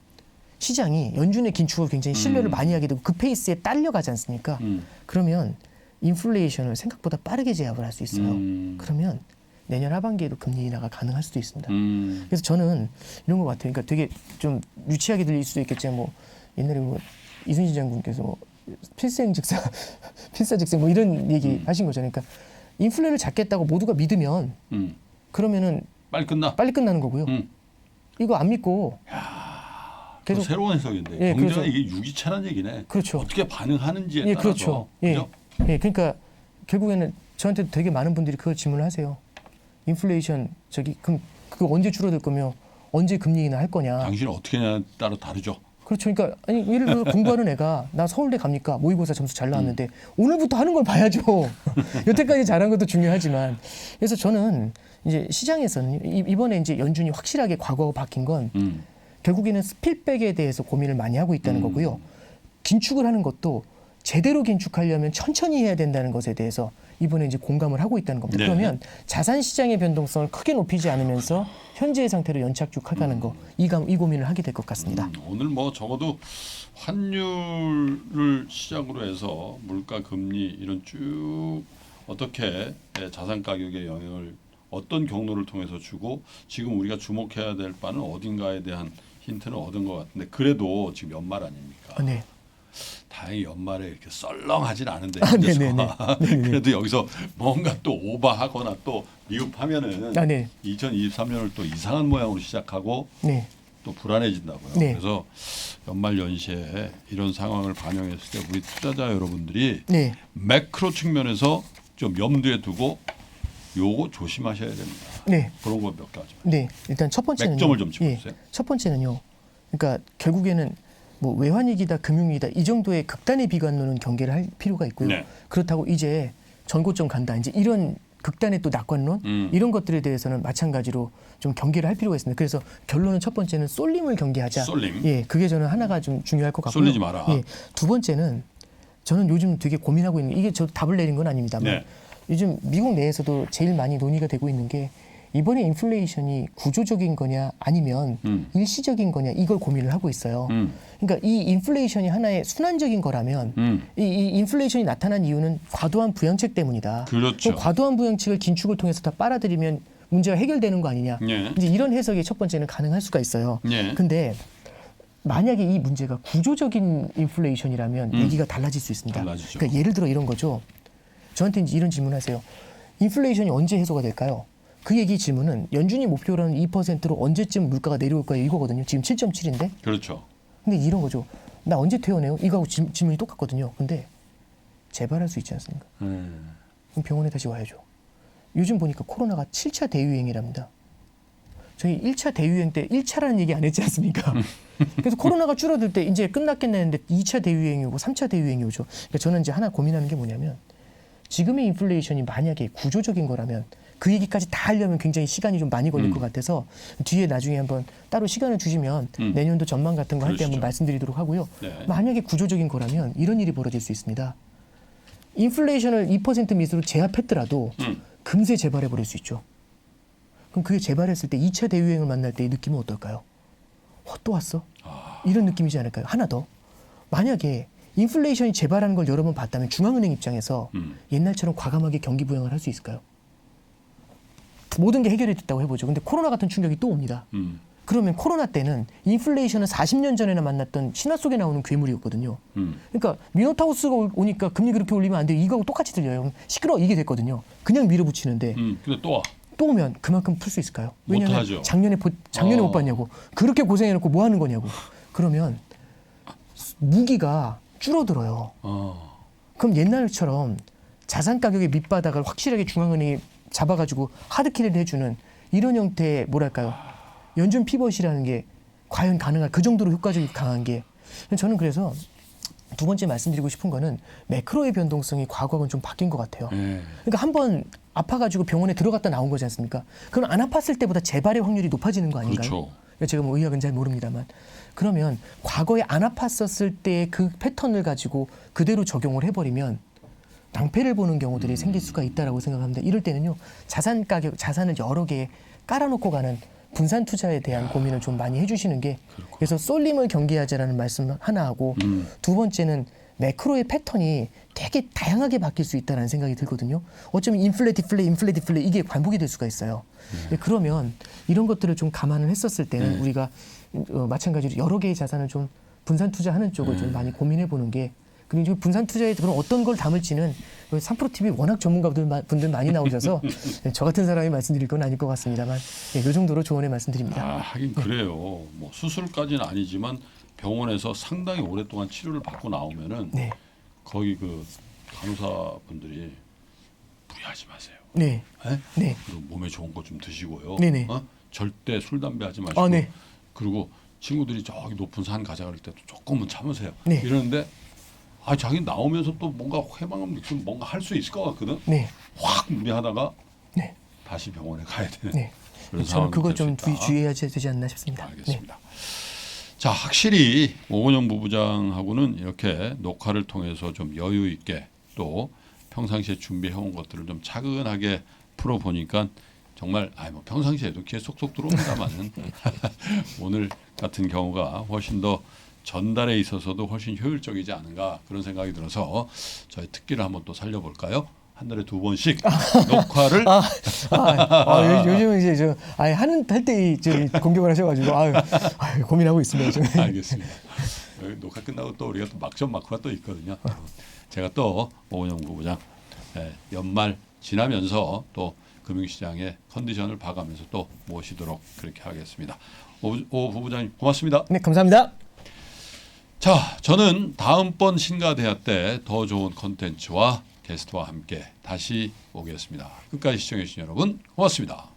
시장이 연준의 긴축을 굉장히 신뢰를 많이 하게 되고 그 페이스에 딸려가지 않습니까? 그러면 인플레이션을 생각보다 빠르게 제압을 할 수 있어요. 그러면 내년 하반기에도 금리 인하가 가능할 수도 있습니다. 그래서 저는 이런 것 같아요. 그러니까 되게 좀 유치하게 들릴 수도 있겠지만 뭐 옛날에 뭐 이순신 장군께서 뭐 필사즉생 뭐 이런 얘기 하신 거잖아요. 그러니까 인플레를 잡겠다고 모두가 믿으면 그러면은 빨리 끝나. 빨리 끝나는 거고요. 이거 안 믿고 계속 새로운 해석인데 예, 경제가 그래서- 이게 유기체란 얘기네. 그렇죠. 어떻게 반응하는지에 예, 따라서. 그렇죠. 예, 그죠? 예, 그러니까 결국에는 저한테도 되게 많은 분들이 그걸 질문하세요. 인플레이션 그럼 그거 언제 줄어들 거며 언제 금리 인하 할 거냐? 당신이 어떻게 하냐에 따라 다르죠. 그렇죠. 그러니까 아니 예를 들어 공부하는 애가 나 서울대 갑니까? 모의고사 점수 잘 나왔는데 오늘부터 하는 걸 봐야죠. 여태까지 잘한 것도 중요하지만 그래서 저는 이제 시장에서는 이번에 이제 연준이 확실하게 과거하고 바뀐 건 결국에는 스필백에 대해서 고민을 많이 하고 있다는 거고요. 긴축을 하는 것도 제대로 긴축하려면 천천히 해야 된다는 것에 대해서 이번에 이제 공감을 하고 있다는 겁니다. 네. 그러면 자산 시장의 변동성을 크게 높이지 않으면서 현재의 상태로 연착륙하가는 거, 이 고민을 하게 될 것 같습니다. 오늘 뭐 적어도 환율을 시작으로 해서 물가, 금리 이런 쭉 어떻게 자산 가격에 영향을 어떤 경로를 통해서 주고 지금 우리가 주목해야 될 바는 어딘가에 대한 힌트는 얻은 것 같은데 그래도 지금 연말 아닙니까? 네. 다행히 연말에 이렇게 썰렁하진 않은데 네네네. 그래도 여기서 뭔가 또 오버하거나 또 미흡하면은 네. 2023년을 또 이상한 모양으로 시작하고 네. 또 불안해진다고요. 네. 그래서 연말 연시에 이런 상황을 반영했을 때 우리 투자자 여러분들이 네. 매크로 측면에서 좀 염두에 두고 요거 조심하셔야 됩니다. 네. 그런 거 몇 가지. 네. 일단 첫 번째는 맥점을 좀 짚어주세요. 첫 번째는요. 그러니까 결국에는 뭐 외환위기다, 금융위기다 이 정도의 극단의 비관론은 경계를 할 필요가 있고요. 네. 그렇다고 이제 전고점 간다. 이제 이런 극단의 또 낙관론 이런 것들에 대해서는 마찬가지로 좀 경계를 할 필요가 있습니다. 그래서 결론은 첫 번째는 쏠림을 경계하자. 쏠림. 예, 그게 저는 하나가 좀 중요할 것 같고요. 쏠리지 마라. 예, 두 번째는 저는 요즘 되게 고민하고 있는 이게 저 답을 내린 건 아닙니다만 네. 요즘 미국 내에서도 제일 많이 논의가 되고 있는 게 이번에 인플레이션이 구조적인 거냐 아니면 일시적인 거냐 이걸 고민을 하고 있어요. 그러니까 이 인플레이션이 하나의 순환적인 거라면 이 인플레이션이 나타난 이유는 과도한 부양책 때문이다. 그렇죠. 그럼 과도한 부양책을 긴축을 통해서 다 빨아들이면 문제가 해결되는 거 아니냐. 네. 이제 이런 해석이 첫 번째는 가능할 수가 있어요. 네. 근데 만약에 이 문제가 구조적인 인플레이션이라면 얘기가 달라질 수 있습니다. 달라지죠. 그러니까 예를 들어 이런 거죠. 저한테 이제 이런 질문하세요. 인플레이션이 언제 해소가 될까요? 그 얘기 질문은 연준이 목표라는 2%로 언제쯤 물가가 내려올 거예요 이거거든요. 지금 7.7인데. 그렇죠. 근데 이런 거죠. 나 언제 퇴원해요? 이거하고 질문이 똑같거든요. 근데 재발할 수 있지 않습니까? 그럼 병원에 다시 와야죠. 요즘 보니까 코로나가 7차 대유행이랍니다. 저희 1차 대유행 때 1차라는 얘기 안 했지 않습니까? 그래서 코로나가 줄어들 때 이제 끝났겠네 했는데 2차 대유행이 오고 3차 대유행이 오죠. 그러니까 저는 이제 하나 고민하는 게 뭐냐면 지금의 인플레이션이 만약에 구조적인 거라면 그 얘기까지 다 하려면 굉장히 시간이 좀 많이 걸릴 것 같아서 뒤에 나중에 한번 따로 시간을 주시면 내년도 전망 같은 거 할 때 한번 그러시죠. 말씀드리도록 하고요. 네. 만약에 구조적인 거라면 이런 일이 벌어질 수 있습니다. 인플레이션을 2% 밑으로 제압했더라도 금세 재발해 버릴 수 있죠. 그럼 그게 재발했을 때 2차 대유행을 만날 때의 느낌은 어떨까요? 또 왔어? 이런 느낌이지 않을까요? 하나 더. 만약에 인플레이션이 재발하는 걸 여러 번 봤다면 중앙은행 입장에서 옛날처럼 과감하게 경기 부양을 할 수 있을까요? 모든 게 해결이 됐다고 해보죠. 근데 코로나 같은 충격이 또 옵니다. 그러면 코로나 때는 인플레이션은 40년 전에나 만났던 신화 속에 나오는 괴물이었거든요. 그러니까 미노타우스가 오니까 금리 그렇게 올리면 안 돼요. 이거하고 똑같이 들려요. 그럼 시끄러워 이게 됐거든요. 그냥 밀어붙이는데 근데 또 와. 또 오면 그만큼 풀 수 있을까요? 왜냐하면 못하죠. 작년에 못 봤냐고. 그렇게 고생해놓고 뭐 하는 거냐고. 그러면 무기가 줄어들어요. 그럼 옛날처럼 자산 가격의 밑바닥을 확실하게 중앙은행이 잡아가지고 하드킬을 해주는 이런 형태의 뭐랄까요? 연준 피벗이라는 게 과연 가능할 그 정도로 효과적이 강한 게 저는 그래서 두 번째 말씀드리고 싶은 거는 매크로의 변동성이 과거하고는 좀 바뀐 것 같아요. 그러니까 한번 아파가지고 병원에 들어갔다 나온 거지 않습니까? 그럼 안 아팠을 때보다 재발의 확률이 높아지는 거 아닌가요? 그렇죠. 제가 뭐 의학은 잘 모릅니다만 그러면 과거에 안 아팠었을 때의 그 패턴을 가지고 그대로 적용을 해버리면 낭패를 보는 경우들이 생길 수가 있다라고 생각합니다. 이럴 때는요 자산 가격 자산을 여러 개 깔아놓고 가는 분산 투자에 대한 고민을 좀 많이 해주시는 게 그래서 쏠림을 경계하자라는 말씀 하나 하고 두 번째는 매크로의 패턴이 되게 다양하게 바뀔 수 있다는 생각이 들거든요. 어쩌면 인플레 디플레 이게 반복이 될 수가 있어요. 그러면 이런 것들을 좀 감안을 했었을 때는 우리가 마찬가지로 여러 개의 자산을 좀 분산 투자하는 쪽을 좀 많이 고민해 보는 게 그리고 분산 투자에 그럼 어떤 걸 담을지는 3프로 TV 워낙 전문가분들 많이 나오셔서 저 같은 사람이 말씀드릴 건 아닐 것 같습니다만 이 정도로 조언의 말씀드립니다. 하긴 그래요. 뭐 수술까지는 아니지만 병원에서 상당히 오랫동안 치료를 받고 나오면은 네. 거기 그 간호사분들이 무리하지 마세요. 네. 네? 네. 그리고 몸에 좋은 거 좀 드시고요. 네네. 절대 술 담배 하지 마시고. 네. 그리고 친구들이 저기 높은 산 가자 그럴 때도 조금은 참으세요. 네. 이러는데 자기 나오면서 또 뭔가 회방감 느끼면 뭔가 할 수 있을 것 같거든. 네. 확 무리하다가 네. 다시 병원에 가야 되는. 네. 그런 저는 그걸 좀 상황이 될 수 있다. 주의해야 되지 않나 싶습니다. 알겠습니다. 자, 확실히 오건영 부부장하고는 이렇게 녹화를 통해서 좀 여유 있게 또 평상시에 준비해온 것들을 좀 차근하게 풀어보니까 정말 뭐 평상시에도 귀에 쏙쏙 들어옵니다만은 오늘 같은 경우가 훨씬 더 전달에 있어서도 훨씬 효율적이지 않은가 그런 생각이 들어서 저희 특기를 한번 또 살려볼까요? 한 달에 2번씩 녹화를 요즘은 이제 할 때 공격을 하셔가지고 고민하고 있습니다. 알겠습니다. 여기 녹화 끝나고 또 우리가 또 막전 마크가 또 있거든요. 제가 또 오은영 부부장 연말 지나면서 또 금융시장의 컨디션을 봐가면서 또 모시도록 그렇게 하겠습니다. 오 부부장님 고맙습니다. 네, 감사합니다. 자, 저는 다음번 신가대하 때 더 좋은 컨텐츠와 게스트와 함께 다시 오겠습니다. 끝까지 시청해 주신 여러분 고맙습니다.